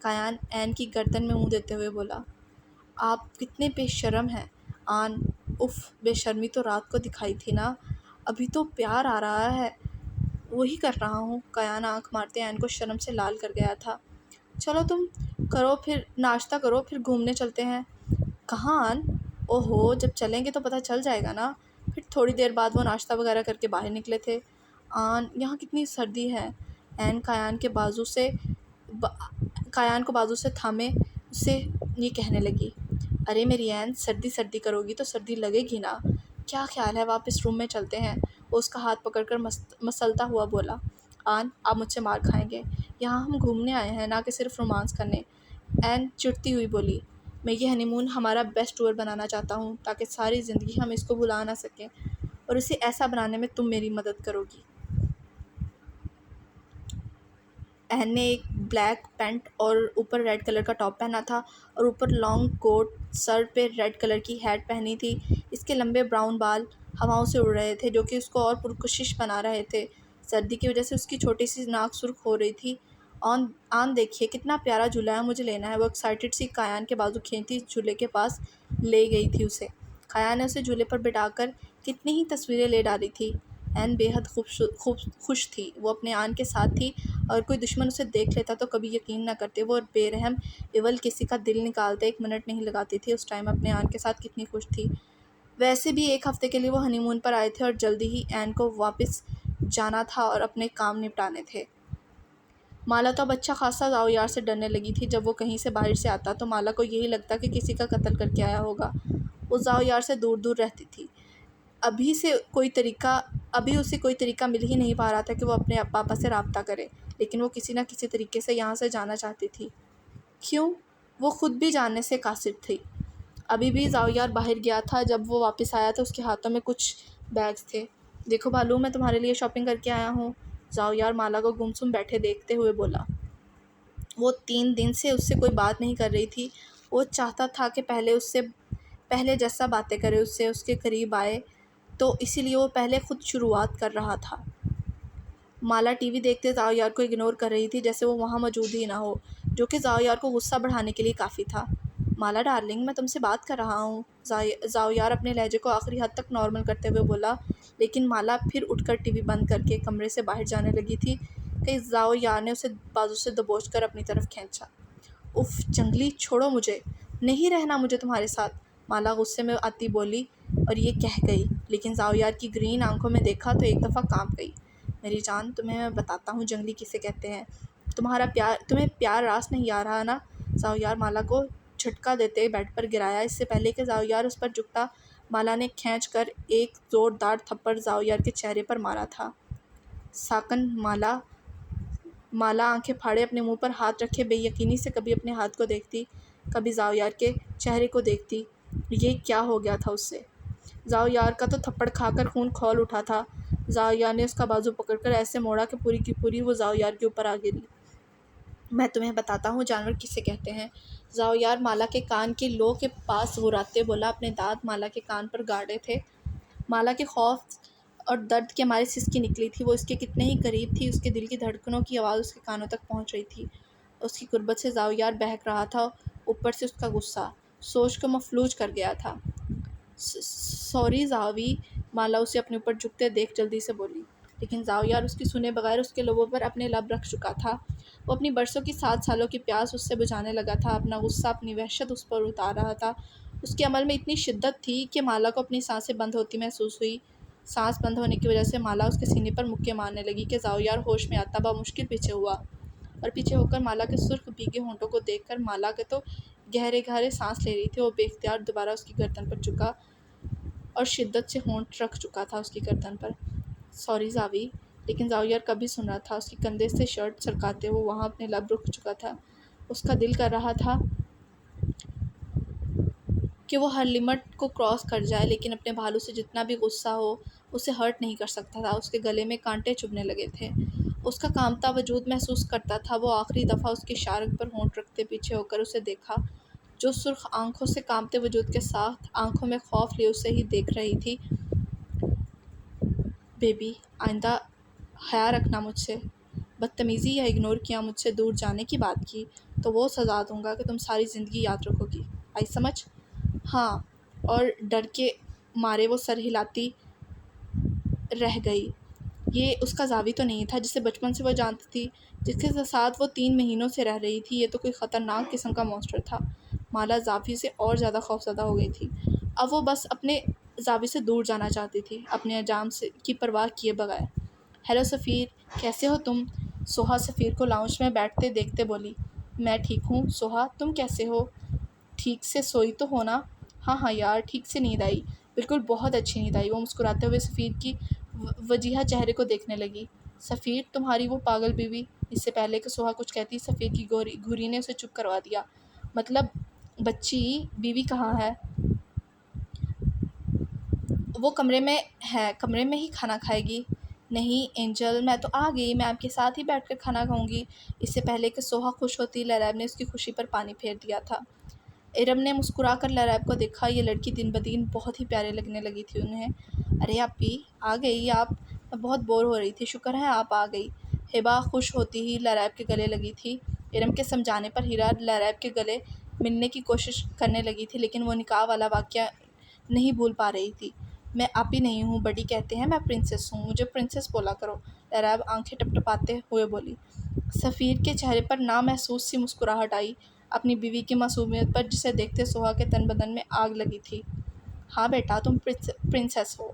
S1: کیان عین کی گردن میں منہ دیتے ہوئے بولا۔ آپ کتنے بے شرم ہیں آن، اف، بے شرمی تو رات کو دکھائی تھی نا، ابھی تو پیار آ رہا ہے، وہی کر رہا ہوں۔ کیان آنکھ مارتے عین کو شرم سے لال کر گیا تھا۔ چلو تم کرو، پھر ناشتہ کرو، پھر گھومنے چلتے ہیں۔ کہاں آن؟ اوہو، جب چلیں گے تو پتہ چل جائے گا نا۔ پھر تھوڑی دیر بعد وہ ناشتہ وغیرہ کر کے باہر نکلے تھے۔ آن، یہاں کتنی سردی ہے۔ عین کیان کو بازو سے تھامے اس سے یہ کہنے لگی۔ ارے میری عین، سردی سردی کرو گی تو سردی لگے گی نا، کیا خیال ہے واپس روم میں چلتے ہیں؟ وہ اس کا ہاتھ پکڑ کر مسلتا ہوا بولا۔ آن، آپ مجھ سے مار کھائیں گے، یہاں ہم گھومنے آئے ہیں نہ کہ صرف رومانس کرنے۔ عین چڑھتی ہوئی بولی۔ میں یہ ہنی مون ہمارا بیسٹ ٹور بنانا چاہتا ہوں تاکہ ساری زندگی ہم اس کو بھلا نہ سکیں، اور اسے ایسا بنانے میں تم میری مدد کرو گی۔ عین نے ایک بلیک پینٹ اور اوپر ریڈ کلر کا ٹاپ پہنا تھا اور اوپر لانگ کوٹ، سر پہ ریڈ کلر کی ہیٹ پہنی تھی۔ اس کے لمبے براؤن بال ہواؤں سے اڑ رہے تھے جو کہ اس کو اور پرکشش بنا رہے تھے۔ سردی کی وجہ سے اس کی چھوٹی سی ناک سرخ ہو رہی تھی۔ آن دیکھیے کتنا پیارا جھولا ہے، مجھے لینا ہے۔ وہ ایکسائٹڈ سی کیان کے بازو کھینچتی جھولے کے پاس لے گئی تھی اسے۔ کیان نے اسے جھولے پر بٹھا کر کتنی ہی تصویریں لے ڈالی تھی۔ عین بے حد خوش تھی، وہ اپنے آن کے ساتھ تھی، اور کوئی دشمن اسے دیکھ لیتا تو کبھی یقین نہ کرتے وہ بے رحم ایول کسی کا دل نکالتے ایک منٹ نہیں لگاتی تھی۔ اس ٹائم اپنے آن کے ساتھ کتنی خوش تھی۔ ویسے بھی ایک ہفتے کے لیے وہ ہنی مون پر آئے تھے اور جلدی ہی عین کو واپس جانا تھا اور اپنے کام نپٹانے تھے۔ مالا تو اب اچھا خاصا زاؤ یار سے ڈرنے لگی تھی۔ جب وہ کہیں سے باہر سے آتا تو مالا کو یہی لگتا کہ کسی کا قتل کر کے آیا ہوگا۔ وہ زاؤ یار سے دور دور رہتی تھی۔ ابھی اسے کوئی طریقہ مل ہی نہیں پا رہا تھا کہ وہ اپنے پاپا سے رابطہ کرے، لیکن وہ کسی نہ کسی طریقے سے یہاں سے جانا چاہتی تھی۔ کیوں؟ وہ خود بھی جاننے سے قاصر تھی۔ ابھی بھی زاؤ یار باہر گیا تھا، جب وہ واپس آیا تو اس کے ہاتھوں میں کچھ بیگز تھے۔ دیکھو بھالو، میں تمہارے لیے شاپنگ کر کے آیا ہوں، زاؤ یار مالا کو گمسم بیٹھے دیکھتے ہوئے بولا۔ وہ 3 دن سے اس سے کوئی بات نہیں کر رہی تھی۔ وہ چاہتا تھا کہ پہلے جیسا باتیں کرے، اس کے قریب آئے، تو اسی لیے وہ پہلے خود شروعات کر رہا تھا۔ مالا ٹی وی دیکھتے زاؤ یار کو اگنور کر رہی تھی جیسے وہ وہاں موجود ہی نہ ہو، جو کہ زاؤ یار کو غصہ بڑھانے کے لیے کافی تھا۔ مالا ڈارلنگ، میں تم سے بات کر رہا ہوں، زاویار اپنے لہجے کو آخری حد تک نارمل کرتے ہوئے بولا، لیکن مالا پھر اٹھ کر ٹی وی بند کر کے کمرے سے باہر جانے لگی تھی کہ زاویار نے اسے بازو سے دبوچ کر اپنی طرف کھینچا۔ اف جنگلی، چھوڑو مجھے، نہیں رہنا مجھے تمہارے ساتھ، مالا غصے میں آتی بولی اور یہ کہہ گئی، لیکن زاویار کی گرین آنکھوں میں دیکھا تو ایک دفعہ کانپ گئی۔ میری جان، تمہیں میں بتاتا ہوں جنگلی کسے کہتے ہیں، تمہیں پیار راس نہیں آ رہا نا؟ زاویار مالا کو جھٹکا دیتے بیڈ پر گرایا۔ اس سے پہلے کہ زاویار اس پر جھکتا، مالا نے کھینچ کر ایک زوردار تھپڑ زاویار کے چہرے پر مارا تھا۔ ساکن مالا آنکھیں پھاڑے اپنے منہ پر ہاتھ رکھے بے یقینی سے کبھی اپنے ہاتھ کو دیکھتی، کبھی زاویار کے چہرے کو دیکھتی۔ یہ کیا ہو گیا تھا اس سے؟ زاویار کا تو تھپڑ کھا کر خون کھول اٹھا تھا۔ زاویار نے اس کا بازو پکڑ کر ایسے موڑا کہ پوری کی پوری وہ زاویار کے اوپر آ گری۔ میں تمہیں بتاتا ہوں جانور کسے کہتے ہیں، زاویار مالا کے کان کی لو کے پاس غراتے بولا۔ اپنے دانت مالا کے کان پر گاڑے تھے۔ مالا کے خوف اور درد کے مارے سسکی نکلی تھی۔ وہ اس کے کتنے ہی قریب تھی، اس کے دل کی دھڑکنوں کی آواز اس کے کانوں تک پہنچ رہی تھی۔ اس کی قربت سے زاویار بہک رہا تھا، اوپر سے اس کا غصہ سوچ کو مفلوج کر گیا تھا۔ سوری زاوی، مالا اسے اپنے اوپر جھکتے دیکھ جلدی سے بولی، لیکن زاویار اس کی سنے بغیر اس کے لبوں پر اپنے لب رکھ چکا تھا۔ وہ اپنی برسوں کی 7 سالوں کی پیاس اس سے بجھانے لگا تھا، اپنا غصہ، اپنی وحشت اس پر اتار رہا تھا۔ اس کے عمل میں اتنی شدت تھی کہ مالا کو اپنی سانسیں بند ہوتی محسوس ہوئی۔ سانس بند ہونے کی وجہ سے مالا اس کے سینے پر مکے مارنے لگی کہ زاویار ہوش میں آتا بمشکل پیچھے ہوا، اور پیچھے ہو کر مالا کے سرخ بھیگے ہونٹوں کو دیکھ کر مالا کے تو گہرے گہرے سانس لے رہی تھی۔ وہ بے اختیار دوبارہ اس کی گردن پر جھکا اور شدت سے ہونٹ رکھ چکا تھا اس کی گردن پر۔ سوری زاوی، لیکن زاویار کبھی سن رہا تھا، اس کے کندھے سے شرٹ سرکاتے وہ وہاں اپنے لب رک چکا تھا۔ اس کا دل کر رہا تھا کہ وہ ہر لمٹ کو کراس کر جائے، لیکن اپنے بھالو سے جتنا بھی غصہ ہو اسے ہرٹ نہیں کر سکتا تھا۔ اس کے گلے میں کانٹے چبھنے لگے تھے، اس کا کانپتا وجود محسوس کرتا تھا۔ وہ آخری دفعہ اس کی شارک پر ہونٹ رکھتے پیچھے ہو کر اسے دیکھا، جو سرخ آنکھوں سے کانپتے وجود کے ساتھ آنکھوں میں خوف لیے اسے ہی دیکھ رہی تھی۔ بیبی، آئندہ حیا رکھنا مجھ سے، بدتمیزی یا اگنور کیا، مجھ سے دور جانے کی بات کی تو وہ سزا دوں گا کہ تم ساری زندگی یاد رکھو گی، آئی سمجھ؟ ہاں۔ اور ڈر کے مارے وہ سر ہلاتی رہ گئی۔ یہ اس کا زاوی تو نہیں تھا جسے بچپن سے وہ جانتی تھی، جس کے ساتھ وہ 3 مہینوں سے رہ رہی تھی۔ یہ تو کوئی خطرناک قسم کا مونسٹر تھا۔ مالا زاوی سے اور زیادہ خوفزدہ ہو گئی تھی۔ اب وہ بس اپنے زاوی سے دور جانا چاہتی تھی، اپنے انجام کی پرواہ کیے بغیر۔ ہیلو سفیر، کیسے ہو تم؟ سوہا سفیر کو لاؤنج میں بیٹھتے دیکھتے بولی۔ میں ٹھیک ہوں سوہا، تم کیسے ہو؟ ٹھیک سے سوئی تو ہو نا؟ ہاں یار، ٹھیک سے نیند آئی، بالکل بہت اچھی نیند آئی۔ وہ مسکراتے ہوئے سفیر کی وجیہہ چہرے کو دیکھنے لگی۔ سفیر، تمہاری وہ پاگل بیوی، اس سے پہلے کہ سوہا کچھ کہتی سفیر کی گھوری نے اسے چپ کروا دیا۔ مطلب بچی، بیوی کہاں ہے؟ وہ کمرے میں ہے، کمرے میں ہی کھانا کھائے گی۔ نہیں اینجل، میں تو آ گئی، میں آپ کے ساتھ ہی بیٹھ کر کھانا کھاؤں گی۔ اس سے پہلے کہ سوہا خوش ہوتی، لریب نے اس کی خوشی پر پانی پھیر دیا تھا۔ ارم نے مسکرا کر لریب کو دیکھا۔ یہ لڑکی دن بدن بہت ہی پیاری لگنے لگی تھی انہیں۔ ارے اپی، آ گئی آپ؟ میں بہت بور ہو رہی تھی، شکر ہے آپ آ گئی۔ ہبا خوش ہوتی ہی لریب کے گلے لگی تھی۔ ارم کے سمجھانے پر ہیرا لریب کے گلے ملنے کی کوشش کرنے لگی تھی، لیکن وہ نکاح والا واقعہ نہیں بھول پا رہی تھی۔ میں آپی نہیں ہوں، بڈی کہتے ہیں، میں پرنسس ہوں، مجھے پرنسس بولا کرو، لریب آنکھیں ٹپٹپاتے ہوئے بولی۔ سفیر کے چہرے پر نامحسوس سی مسکراہٹ آئی، اپنی بیوی کی معصومیت پر جسے دیکھتے سوہا کے تن بدن میں آگ لگی تھی۔ ہاں بیٹا، تم پرنسس ہو،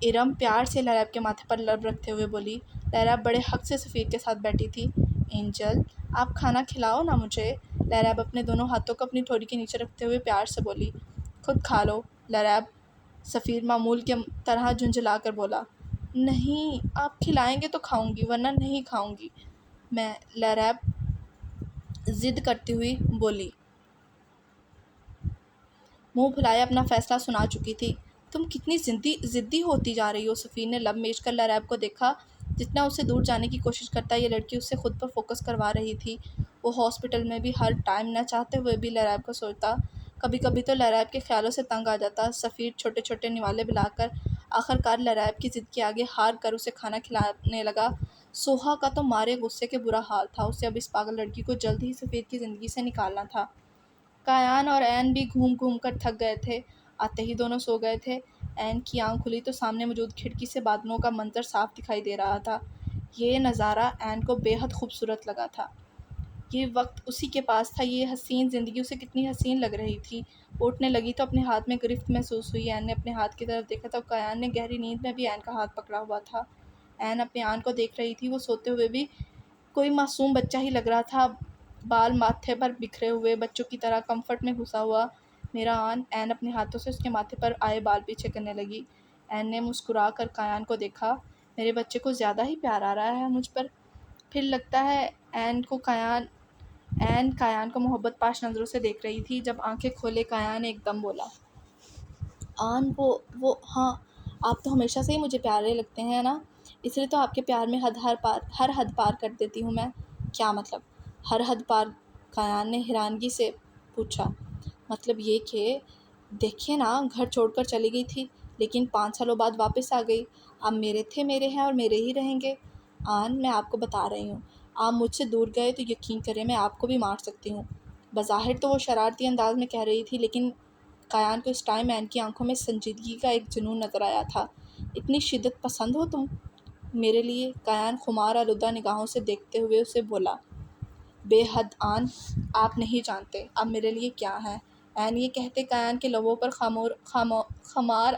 S1: ارم پیار سے لریب کے ماتھے پر لب رکھتے ہوئے بولی۔ لریب بڑے حق سے سفیر کے ساتھ بیٹھی تھی۔ اینجل، آپ کھانا کھلاؤ نا مجھے، لریب اپنے دونوں ہاتھوں کو اپنی ٹھوڑی کے نیچے رکھتے ہوئے پیار سے بولی۔ خود کھا لو لریب، سفیر معمول کی طرح جھنجھلا کر بولا۔ نہیں، آپ کھلائیں گے تو کھاؤں گی، ورنہ نہیں کھاؤں گی میں، لریب ضد کرتی ہوئی بولی۔ منہ پھلائے اپنا فیصلہ سنا چکی تھی۔ تم کتنی ضدی ہوتی جا رہی ہو، سفیر نے لب میچ کر لریب کو دیکھا۔ جتنا اسے دور جانے کی کوشش کرتا، یہ لڑکی اس سے خود پر فوکس کروا رہی تھی۔ وہ ہاسپٹل میں بھی ہر ٹائم نہ چاہتے ہوئے بھی لریب کو سوچتا، کبھی کبھی تو لریب کے خیالوں سے تنگ آ جاتا۔ سفیر چھوٹے چھوٹے نوالے بلا کر آخرکار لریب کی ضد کے آگے ہار کر اسے کھانا کھلانے لگا۔ سوہا کا تو مارے غصے کے برا حال تھا، اسے اب اس پاگل لڑکی کو جلد ہی سفیر کی زندگی سے نکالنا تھا۔ کایان اور عین بھی گھوم گھوم کر تھک گئے تھے۔ آتے ہی دونوں سو گئے تھے۔ عین کی آنکھ کھلی تو سامنے موجود کھڑکی سے بادلوں کا منظر صاف دکھائی دے رہا تھا۔ یہ نظارہ عین کو بے حد خوبصورت لگا تھا۔ یہ وقت اسی کے پاس تھا، یہ حسین زندگی اسے کتنی حسین لگ رہی تھی۔ وہ اٹھنے لگی تو اپنے ہاتھ میں گرفت محسوس ہوئی۔ عین نے اپنے ہاتھ کی طرف دیکھا تو کایان نے گہری نیند میں بھی عین کا ہاتھ پکڑا ہوا تھا۔ عین اپنے آن کو دیکھ رہی تھی، وہ سوتے ہوئے بھی کوئی معصوم بچہ ہی لگ رہا تھا، بال ماتھے پر بکھرے ہوئے بچوں کی طرح کمفرٹ میں گھسا ہوا۔ میرا آن، عین اپنے ہاتھوں سے اس کے ماتھے پر آئے بال پیچھے کرنے لگی۔ عین نے مسکرا کر کایان کو دیکھا۔ میرے بچے کو زیادہ ہی پیار آ رہا ہے مجھ پر۔ پھر لگتا ہے عین کایان کو محبت پاش نظروں سے دیکھ رہی تھی۔ جب آنکھیں کھولے کایان ایک دم بولا، آن وہ ہاں، آپ تو ہمیشہ سے ہی مجھے پیارے لگتے ہیں نا، اس لیے تو آپ کے پیار میں ہر حد پار کر دیتی ہوں میں۔ کیا مطلب ہر حد پار؟ کایان نے حیرانگی سے پوچھا۔ مطلب یہ کہ دیکھیے نا، گھر چھوڑ کر چلی گئی تھی لیکن 5 سالوں بعد واپس آ گئی۔ آپ میرے تھے، میرے ہیں اور میرے ہی رہیں گے۔ آن، میں آپ کو بتا رہی ہوں، آپ مجھ سے دور گئے تو یقین کریں میں آپ کو بھی مار سکتی ہوں۔ بظاہر تو وہ شرارتی انداز میں کہہ رہی تھی، لیکن کایان کو اس ٹائم عین کی آنکھوں میں سنجیدگی کا ایک جنون نظر آیا تھا۔ اتنی شدت پسند ہو تم میرے لیے؟ کایان خمار آلودہ نگاہوں سے دیکھتے ہوئے اسے بولا۔ بے حد آن، آپ نہیں جانتے اب میرے لیے کیا ہے۔ عین یہ کہتے کایان کے لبوں پر خمار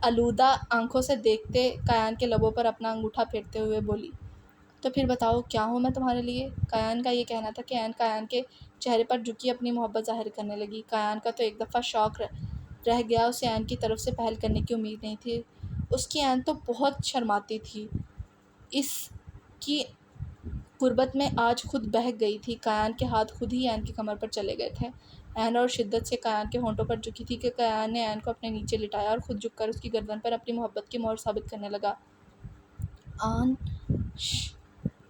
S1: آلودہ آنکھوں سے دیکھتے کایان کے لبوں پر اپنا انگوٹھا پھیرتے ہوئے بولی، تو پھر بتاؤ کیا ہوں میں تمہارے لیے؟ کایان کا یہ کہنا تھا کہ عین کایان کے چہرے پر جھکی اپنی محبت ظاہر کرنے لگی۔ کایان کا تو ایک دفعہ شوق رہ گیا، اسے عین کی طرف سے پہل کرنے کی امید نہیں تھی۔ اس کی عین تو بہت شرماتی تھی، اس کی قربت میں آج خود بہک گئی تھی۔ کایان کے ہاتھ خود ہی عین کی کمر پر چلے گئے تھے۔ عین اور شدت سے کایان کے ہونٹوں پر جھکی تھی کہ کایان نے عین کو اپنے نیچے لٹایا اور خود جھک کر اس کی گردن پر اپنی محبت کی مہر ثابت کرنے لگا۔ آن،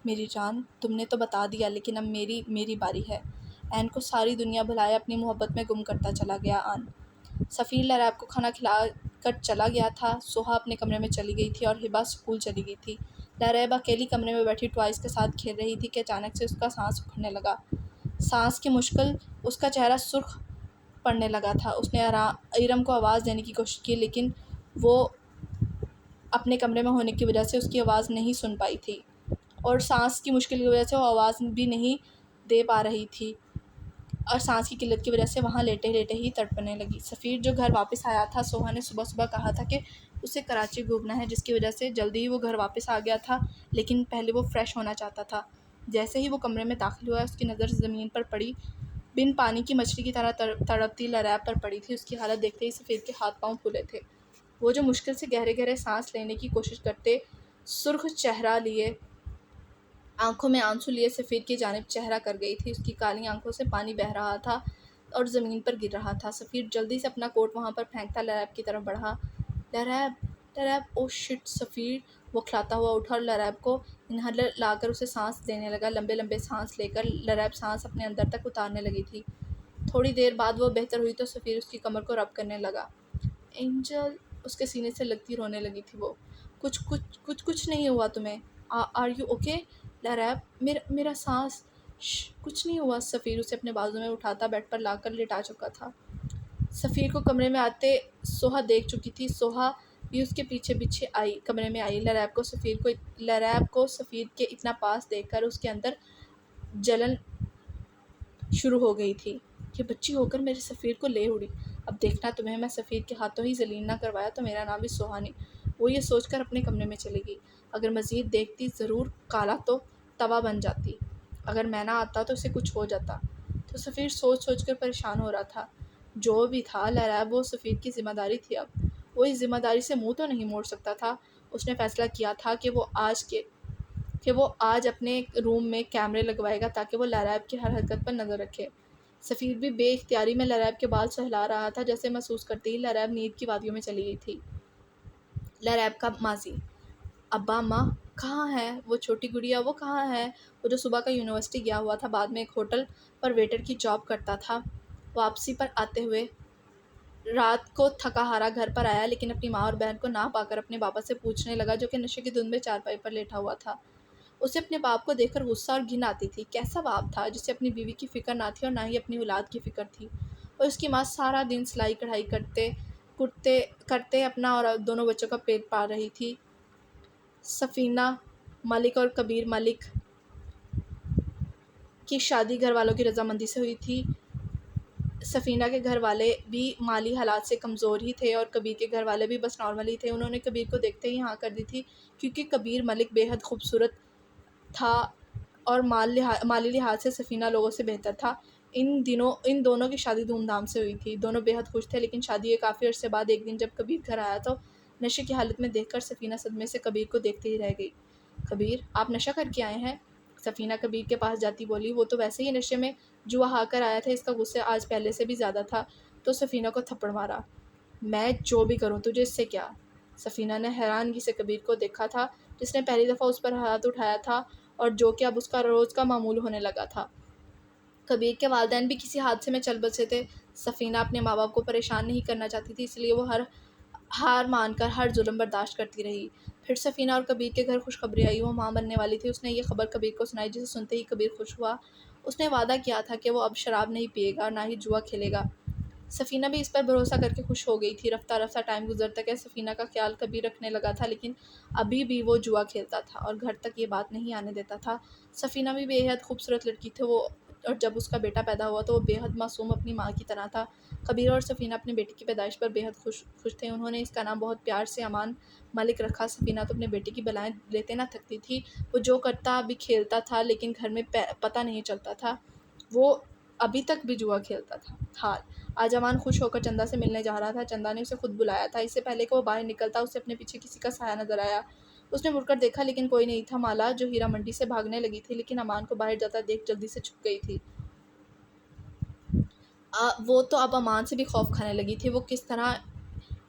S1: میری جان، تم نے تو بتا دیا، لیکن اب میری باری ہے۔ عین کو ساری دنیا بھلائے اپنی محبت میں گم کرتا چلا گیا۔ آن، سفیر لریب کو کھانا کھلا کر چلا گیا تھا، سوہا اپنے کمرے میں چلی گئی تھی اور ہبا اسکول چلی گئی تھی۔ لریب اکیلی کمرے میں بیٹھی ٹوائز کے ساتھ کھیل رہی تھی کہ اچانک سے اس کا سانس اکھڑنے لگا۔ سانس کی مشکل، اس کا چہرہ سرخ پڑنے لگا تھا۔ اس نے ارم کو آواز دینے کی کوشش کی، لیکن وہ اپنے کمرے میں ہونے کی وجہ سے اس کی آواز نہیں سن پائی تھی، اور سانس کی مشکل کی وجہ سے وہ آواز بھی نہیں دے پا رہی تھی، اور سانس کی قلت کی وجہ سے وہاں لیٹے لیٹے ہی تڑپنے لگی۔ سفیر جو گھر واپس آیا تھا، سوہا نے صبح کہا تھا کہ اسے کراچی گھومنا ہے، جس کی وجہ سے جلدی ہی وہ گھر واپس آ گیا تھا، لیکن پہلے وہ فریش ہونا چاہتا تھا۔ جیسے ہی وہ کمرے میں داخل ہوا، اس کی نظر زمین پر پڑی بن پانی کی مچھلی کی طرح تڑپتی لریب پر پڑی تھی۔ اس کی حالت دیکھتے ہی سفیر کے ہاتھ پاؤں پھولے تھے۔ وہ جو مشکل سے گہرے گہرے سانس لینے کی کوشش کرتے، سرخ چہرہ لیے، آنکھوں میں آنسو لیے سفیر کی جانب چہرہ کر گئی تھی۔ اس کی کالی آنکھوں سے پانی بہہ رہا تھا اور زمین پر گر رہا تھا۔ سفیر جلدی سے اپنا کوٹ وہاں پر پھینکتا لریب کی طرف بڑھا۔ لریب، او شٹ! سفیر بوکھلاتا ہوا اٹھا اور لریب کو انہیلر لا کر اسے سانس دینے لگا۔ لمبے لمبے سانس لے کر لریب سانس اپنے اندر تک اتارنے لگی تھی۔ تھوڑی دیر بعد وہ بہتر ہوئی تو سفیر اس کی کمر کو رب کرنے لگا۔ اینجل! اس کے سینے سے لگتی رونے لگی تھی وہ۔ کچھ نہیں ہوا تمہیں؟ Are you okay? لریب، میرا سانس، کچھ نہیں ہوا۔ سفیر اسے اپنے بازو میں اٹھاتا بیڈ پر لا کر لٹا چکا تھا۔ سفیر کو کمرے میں آتے سوہا دیکھ چکی تھی۔ سوہا بھی اس کے پیچھے پیچھے کمرے میں آئی۔ لریب کو سفیر کے اتنا پاس دیکھ کر اس کے اندر جلن شروع ہو گئی تھی۔ یہ بچی ہو کر میرے سفیر کو لے اڑی۔ اب دیکھنا تمہیں میں سفیر کے ہاتھوں ہی ذلیل نہ کروایا تو میرا نام بھی سوہا نہیں۔ وہ یہ سوچ کر اپنے کمرے میں چلی گئی۔ اگر مزید دیکھتی ضرور کالا تو توا بن جاتی، اگر میں نہ آتا تو اسے کچھ ہو جاتا۔ تو سفیر سوچ کر پریشان ہو رہا تھا۔ جو بھی تھا لریب، وہ سفیر کی ذمہ داری تھی۔ اب وہ اس ذمہ داری سے منہ تو نہیں موڑ سکتا تھا۔ اس نے فیصلہ کیا تھا کہ وہ آج اپنے روم میں کیمرے لگوائے گا تاکہ وہ لریب کی ہر حرکت پر نظر رکھے۔ سفیر بھی بے اختیاری میں لریب کے بال سہلا رہا تھا، جیسے محسوس کرتے ہی لریب نیند کی وادیوں میں چلی گئی تھی۔ لریب کا ماضی: ابا اماں کہاں ہے؟ وہ چھوٹی گڑیا، وہ کہاں ہے؟ وہ جو صبح کا یونیورسٹی گیا ہوا تھا، بعد میں ایک ہوٹل پر ویٹر کی جاب کرتا تھا، واپسی پر آتے ہوئے رات کو تھکا ہارا گھر پر آیا، لیکن اپنی ماں اور بہن کو نہ پا کر اپنے بابا سے پوچھنے لگا، جو کہ نشے کی دھن میں چارپائی پر لیٹا ہوا تھا۔ اسے اپنے باپ کو دیکھ کر غصہ اور گھن آتی تھی۔ کیسا باپ تھا جسے اپنی بیوی کی فکر نہ تھی اور نہ ہی اپنی اولاد کی فکر تھی، اور اس کی ماں سارا دن سلائی کڑھائی کرتے اپنا اور دونوں بچوں کا پیٹ پال رہی تھی۔ سفینہ ملک اور کبیر ملک کی شادی گھر والوں کی رضامندی سے ہوئی تھی۔ سفینہ کے گھر والے بھی مالی حالات سے کمزور ہی تھے اور کبیر کے گھر والے بھی بس نارمل ہی تھے۔ انہوں نے کبیر کو دیکھتے ہی ہاں کر دی تھی، کیونکہ کبیر ملک بے حد خوبصورت تھا اور مالی لحاظ سے سفینہ لوگوں سے بہتر تھا۔ ان دونوں کی شادی دھوم دھام سے ہوئی تھی۔ دونوں بے حد خوش تھے، لیکن شادی کے کافی عرصے بعد ایک دن جب کبیر گھر آیا تو نشے کی حالت میں دیکھ کر سفینہ صدمے سے کبیر کو دیکھتے ہی رہ گئی۔ کبیر، آپ نشہ کر کے آئے ہیں؟ سفینہ کبیر کے پاس جاتی بولی۔ وہ تو ویسے ہی نشے میں جوا ہا کر آیا تھا، اس کا غصہ آج پہلے سے بھی زیادہ تھا تو سفینہ کو تھپڑ مارا۔ میں جو بھی کروں تجھے اس سے کیا؟ سفینہ نے حیرانگی سے کبیر کو دیکھا تھا، جس نے پہلی دفعہ اس پر ہاتھ اٹھایا تھا اور جو کہ اب اس کا روز کا معمول ہونے لگا تھا۔ کبیر کے والدین بھی کسی حادثے میں چل بسے تھے۔ سفینہ اپنے ماں باپ کو پریشان نہیں کرنا چاہتی تھی، اس لیے وہ ہار مان کر ہر ظلم برداشت کرتی رہی۔ پھر سفینہ اور کبیر کے گھر خوشخبری آئی، وہ ماں بننے والی تھی۔ اس نے یہ خبر کبیر کو سنائی، جسے سنتے ہی کبیر خوش ہوا۔ اس نے وعدہ کیا تھا کہ وہ اب شراب نہیں پیے گا اور نہ ہی جوا کھیلے گا۔ سفینہ بھی اس پر بھروسہ کر کے خوش ہو گئی تھی۔ رفتہ رفتہ ٹائم گزرتا گیا، سفینہ کا خیال کبیر رکھنے لگا تھا، لیکن ابھی بھی وہ جوا کھیلتا تھا اور گھر تک یہ بات نہیں آنے دیتا تھا۔ سفینہ بھی بے حد خوبصورت لڑکی تھی، اور جب اس کا بیٹا پیدا ہوا تو وہ بے حد معصوم اپنی ماں کی طرح تھا۔ کبیر اور سفینہ اپنے بیٹے کی پیدائش پر بے حد خوش تھے۔ انہوں نے اس کا نام بہت پیار سے امان ملک رکھا۔ سفینہ تو اپنے بیٹے کی بلائیں لیتے نہ تھکتی تھی۔ وہ جو کرتا ابھی کھیلتا تھا، لیکن گھر میں پتہ نہیں چلتا تھا، وہ ابھی تک بھی جوا کھیلتا تھا۔ آج امان خوش ہو کر چندا سے ملنے جا رہا تھا۔ چندا نے اسے خود بلایا تھا۔ اس سے پہلے کہ وہ باہر نکلتا، اسے اپنے پیچھے کسی کا سایہ نظر آیا۔ اس نے مڑ کر دیکھا، لیکن کوئی نہیں تھا۔ مالا، جو ہیرا منڈی سے بھاگنے لگی تھی، لیکن امان کو باہر جاتا دیکھ جلدی سے چھپ گئی تھی۔ وہ تو اب امان سے بھی خوف کھانے لگی تھی۔ وہ کس طرح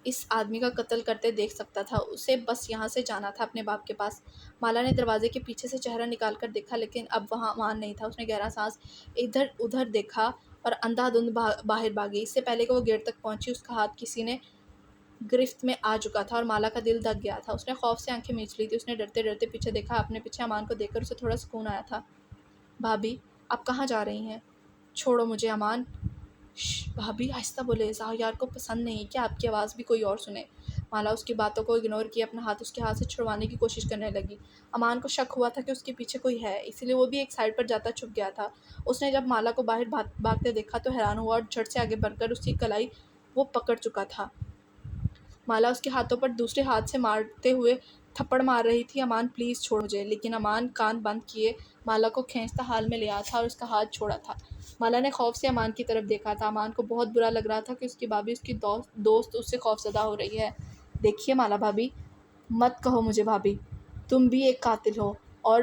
S1: اس آدمی کا قتل کرتے دیکھ سکتا تھا؟ اسے بس یہاں سے جانا تھا، اپنے باپ کے پاس۔ مالا نے دروازے کے پیچھے سے چہرہ نکال کر دیکھا، لیکن اب وہاں امان نہیں تھا۔ اس نے گہرا سانس ادھر ادھر دیکھا اور اندھا دھند باہر بھاگی۔ اس سے پہلے کہ وہ گیٹ تک پہنچی، اس کا ہاتھ کسی نے گرفت میں آ چکا تھا اور مالا کا دل دھک گیا تھا۔ اس نے خوف سے آنکھیں میچ لی تھی۔ اس نے ڈرتے ڈرتے پیچھے دیکھا۔ اپنے پیچھے امان کو دیکھ کر اسے تھوڑا سکون آیا تھا۔ بھابھی، آپ کہاں جا رہی ہیں؟ چھوڑو مجھے امان۔ بھابھی آہستہ بولے، زاویار کو پسند نہیں کہ آپ کی آواز بھی کوئی اور سنے۔ مالا اس کی باتوں کو اگنور کیے اپنا ہاتھ اس کے ہاتھ سے چھڑوانے کی کوشش کرنے لگی۔ امان کو شک ہوا تھا کہ اس کے پیچھے کوئی ہے، اسی لیے وہ بھی ایک سائڈ پر جاتا چھپ گیا تھا۔ اس نے جب مالا کو باہر بھاگتے دیکھا تو حیران ہوا اور جھٹ سے آگے بڑھ کر اس کی کلائی وہ پکڑ چکا تھا۔ مالا اس کے ہاتھوں پر دوسرے ہاتھ سے مارتے ہوئے تھپڑ مار رہی تھی۔ امان پلیز چھوڑ مجھے، لیکن امان کان بند کیے مالا کو کھینچتا حال میں لیا تھا اور اس کا ہاتھ چھوڑا تھا۔ مالا نے خوف سے امان کی طرف دیکھا تھا۔ امان کو بہت برا لگ رہا تھا کہ اس کی بھابھی، اس کی دوست اس سے خوفزدہ ہو رہی ہے۔ دیکھیے مالا بھابھی، مت کہو مجھے بھابھی، تم بھی ایک قاتل ہو اور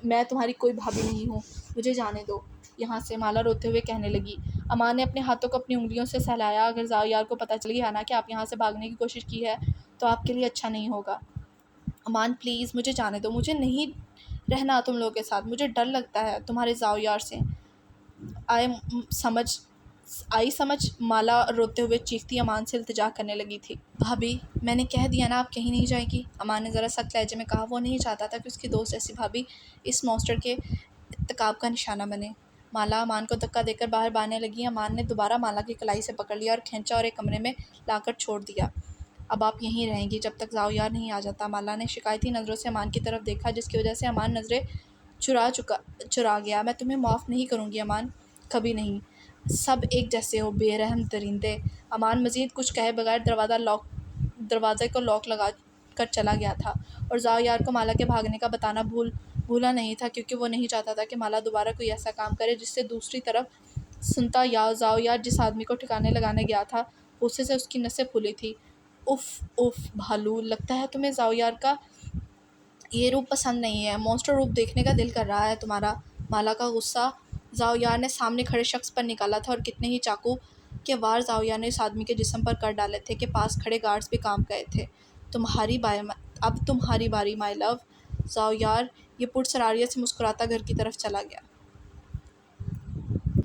S1: میں تمہاری کوئی بھابھی نہیں ہوں، مجھے جانے دو یہاں سے، مالا روتے ہوئے کہنے لگی۔ امان نے اپنے ہاتھوں کو اپنی انگلیوں سے سہلایا۔ اگر زاویار کو پتہ چل گیا نا کہ آپ یہاں سے بھاگنے کی کوشش کی ہے تو آپ کے لیے اچھا نہیں ہوگا۔ امان پلیز مجھے جانے دو، مجھے نہیں رہنا تم لوگوں کے ساتھ، مجھے ڈر لگتا ہے تمہارے زاویار سے۔ آئی سمجھ، مالا روتے ہوئے چیختی امان سے التجا کرنے لگی تھی۔ بھابھی، میں نے کہہ دیا نا آپ کہیں نہیں جائیں گی، امان نے ذرا سخت لہجے میں کہا۔ وہ نہیں چاہتا تھا کہ اس کی دوست جیسی بھابھی اس مانسٹر کے ارتکاب کا نشانہ بنے۔ مالا امان کو دھکا دے کر باہر بھاگنے لگی۔ امان نے دوبارہ مالا کی کلائی سے پکڑ لیا اور کھینچا اور ایک کمرے میں لا کر چھوڑ دیا۔ اب آپ یہیں رہیں گی جب تک زاویار نہیں آ جاتا۔ مالا نے شکایتی نظروں سے امان کی طرف دیکھا، جس کی وجہ سے امان نظریں چرا گیا۔ میں تمہیں معاف نہیں کروں گی امان، کبھی نہیں، سب ایک جیسے ہو، بے رحم درندے۔ امان مزید کچھ کہے بغیر دروازے کو لاک لگا کر چلا گیا تھا، اور زاویار کو مالا کے بھاگنے کا بتانا بھولا نہیں تھا، کیونکہ وہ نہیں چاہتا تھا کہ مالا دوبارہ کوئی ایسا کام کرے جس سے دوسری طرف سنتا زاویار جس آدمی کو ٹھکانے لگانے گیا تھا، غصے سے اس کی نسیں پھولی تھی۔ اف اف بھالو، لگتا ہے تمہیں زاویار کا یہ روپ پسند نہیں ہے، مانسٹر روپ دیکھنے کا دل کر رہا ہے تمہارا۔ مالا کا غصہ زاویار نے سامنے کھڑے شخص پر نکالا تھا، اور کتنے ہی چاقو کے وار زاویار نے اس آدمی کے جسم پر کر ڈالے تھے کہ پاس کھڑے گارڈز بھی کانپ گئے تھے۔ اب تمہاری باری مائی لو۔ زاویار یہ پرسراریت سے مسکراتا گھر کی طرف چلا گیا۔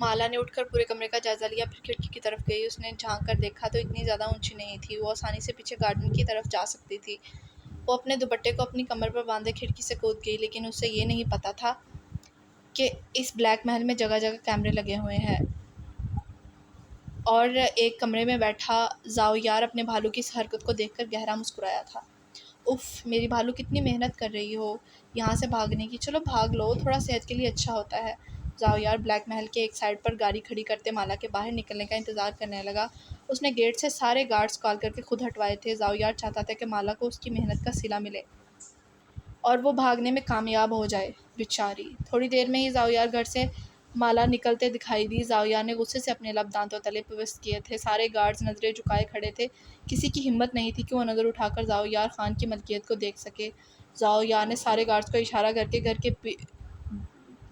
S1: مالا نے اٹھ کر پورے کمرے کا جائزہ لیا، پھر کھڑکی کی طرف گئی۔ اس نے جھانک کر دیکھا تو اتنی زیادہ اونچی نہیں تھی، وہ آسانی سے پیچھے گارڈن کی طرف جا سکتی تھی۔ وہ اپنے دوپٹے کو اپنی کمر پر باندھے کھڑکی سے کود گئی، لیکن اسے یہ نہیں پتہ تھا کہ اس بلیک محل میں جگہ جگہ کیمرے لگے ہوئے ہیں، اور ایک کمرے میں بیٹھا زاویار اپنے بھالو کی اس حرکت کو دیکھ کر گہرا مسکرایا تھا۔ اف، میری بھالو کتنی محنت کر رہی ہو یہاں سے بھاگنے کی، چلو بھاگ لو، تھوڑا صحت کے لیے اچھا ہوتا ہے۔ زاویار بلیک محل کے ایک سائڈ پر گاڑی کھڑی کرتے مالا کے باہر نکلنے کا انتظار کرنے لگا۔ اس نے گیٹ سے سارے گارڈز کال کر کے خود ہٹوائے تھے۔ زاویار چاہتا تھا کہ مالا کو اس کی محنت کا صلہ ملے اور وہ بھاگنے میں کامیاب ہو جائے، بیچاری۔ تھوڑی دیر میں ہی زاویار گھر سے مالا نکلتے دکھائی دی۔ زاویار نے غصے سے اپنے لب دانتوں تلے پیوست کیے تھے۔ سارے گارڈز نظریں جھکائے کھڑے تھے، کسی کی ہمت نہیں تھی کہ وہ نظر اٹھا کر زاویار خان کی ملکیت کو دیکھ سکے۔ زاویار نے سارے گارڈز کو اشارہ کر کے گھر کے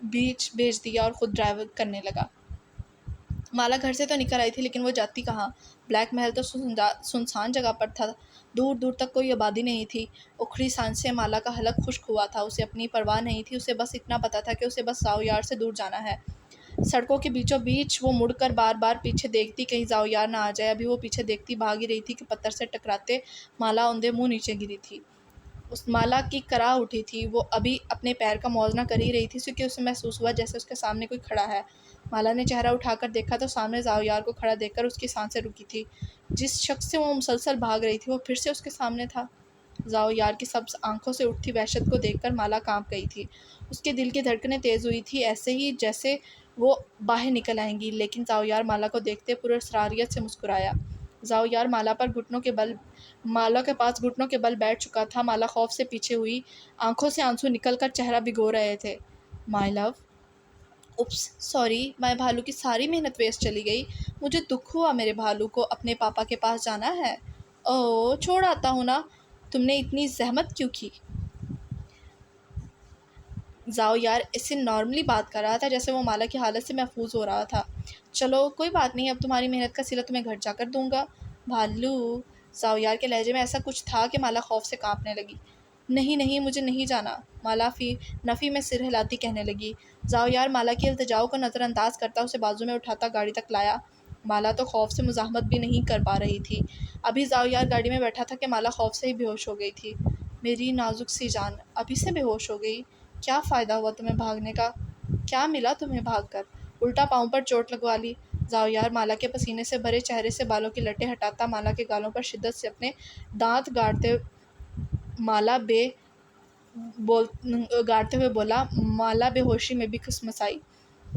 S1: بیچ بھیج دیا اور خود ڈرائیو کرنے لگا۔ مالا گھر سے تو نکل آئی تھی، لیکن وہ جاتی کہاں؟ بلیک محل تو سنسان جگہ پر تھا، دور دور تک کوئی آبادی نہیں تھی۔ اکھڑی سانس سے مالا کا حلق خشک ہوا تھا۔ اسے اپنی پرواہ نہیں تھی، اسے بس اتنا پتہ تھا کہ اسے بس زاویار سے دور جانا ہے۔ سڑکوں کے بیچوں بیچ وہ مڑ کر بار بار پیچھے دیکھتی کہیں زاویار نہ آ جائے۔ ابھی وہ پیچھے دیکھتی بھاگ ہی رہی تھی کہ پتھر سے ٹکراتے مالا اوندھے منہ نیچے گری تھی۔ اس مالا کی کراہ اٹھی تھی، وہ ابھی اپنے پیر کا موازنہ کر ہی رہی تھی کہ اسے محسوس ہوا جیسے اس کے سامنے کوئی کھڑا ہے۔ مالا نے چہرہ اٹھا کر دیکھا تو سامنے زاویار کو کھڑا دیکھ کر اس کی سانسیں رکی تھی۔ جس شخص سے وہ مسلسل بھاگ رہی تھی وہ پھر سے اس کے سامنے تھا۔ زاویار کی سبز آنکھوں سے اٹھتی وحشت کو دیکھ کر مالا کانپ گئی تھی۔ اس کے دل کی دھڑکنیں تیز ہوئی تھیں، ایسے ہی جیسے وہ باہر نکل آئیں گی، لیکن زاویار مالا کو دیکھتے پراسراریت سے مسکرایا۔ زاویار مالا کے پاس گھٹنوں کے بل بیٹھ چکا تھا۔ مالا خوف سے پیچھے ہوئی، آنکھوں سے آنسو نکل کر چہرہ بھگو رہے تھے۔ مائی لو، اپس سوری، مائی بھالو کی ساری محنت ویسٹ چلی گئی، مجھے دکھ ہوا، میرے بھالو کو اپنے پاپا کے پاس جانا ہے۔ اوہ، چھوڑ آتا ہوں نا، تم نے اتنی زحمت کیوں کی؟ زاویار اس سے نارملی بات کر رہا تھا، جیسے وہ مالا کی حالت سے محفوظ ہو رہا تھا۔ چلو کوئی بات نہیں، اب تمہاری محنت کا صلہ تمہیں گھر جا کر دوں گا، بھالو۔ زاویار کے لہجے میں ایسا کچھ تھا کہ مالا خوف سے کانپنے لگی۔ نہیں نہیں، مجھے نہیں جانا، مالا نفی میں سر ہلاتی کہنے لگی۔ زاویار مالا کی التجاؤں کو نظر انداز کرتا اسے بازو میں اٹھاتا گاڑی تک لایا۔ مالا تو خوف سے مزاحمت بھی نہیں کر پا رہی تھی۔ ابھی زاویار گاڑی میں بیٹھا تھا کہ مالا خوف سے ہی بے ہوش ہو گئی تھی۔ میری نازک سی جان، ابھی سے بے ہوش ہو گئی؟ کیا فائدہ ہوا تمہیں بھاگنے کا؟ کیا ملا تمہیں بھاگ کر؟ الٹا پاؤں پر چوٹ لگوا لی۔ زاویار مالا کے پسینے سے بھرے چہرے سے بالوں کی لٹیں ہٹاتا مالا کے گالوں پر شدت سے اپنے دانت گاڑتے ہوئے بولا۔ مالا بے ہوشی میں بھی کھسمسائی۔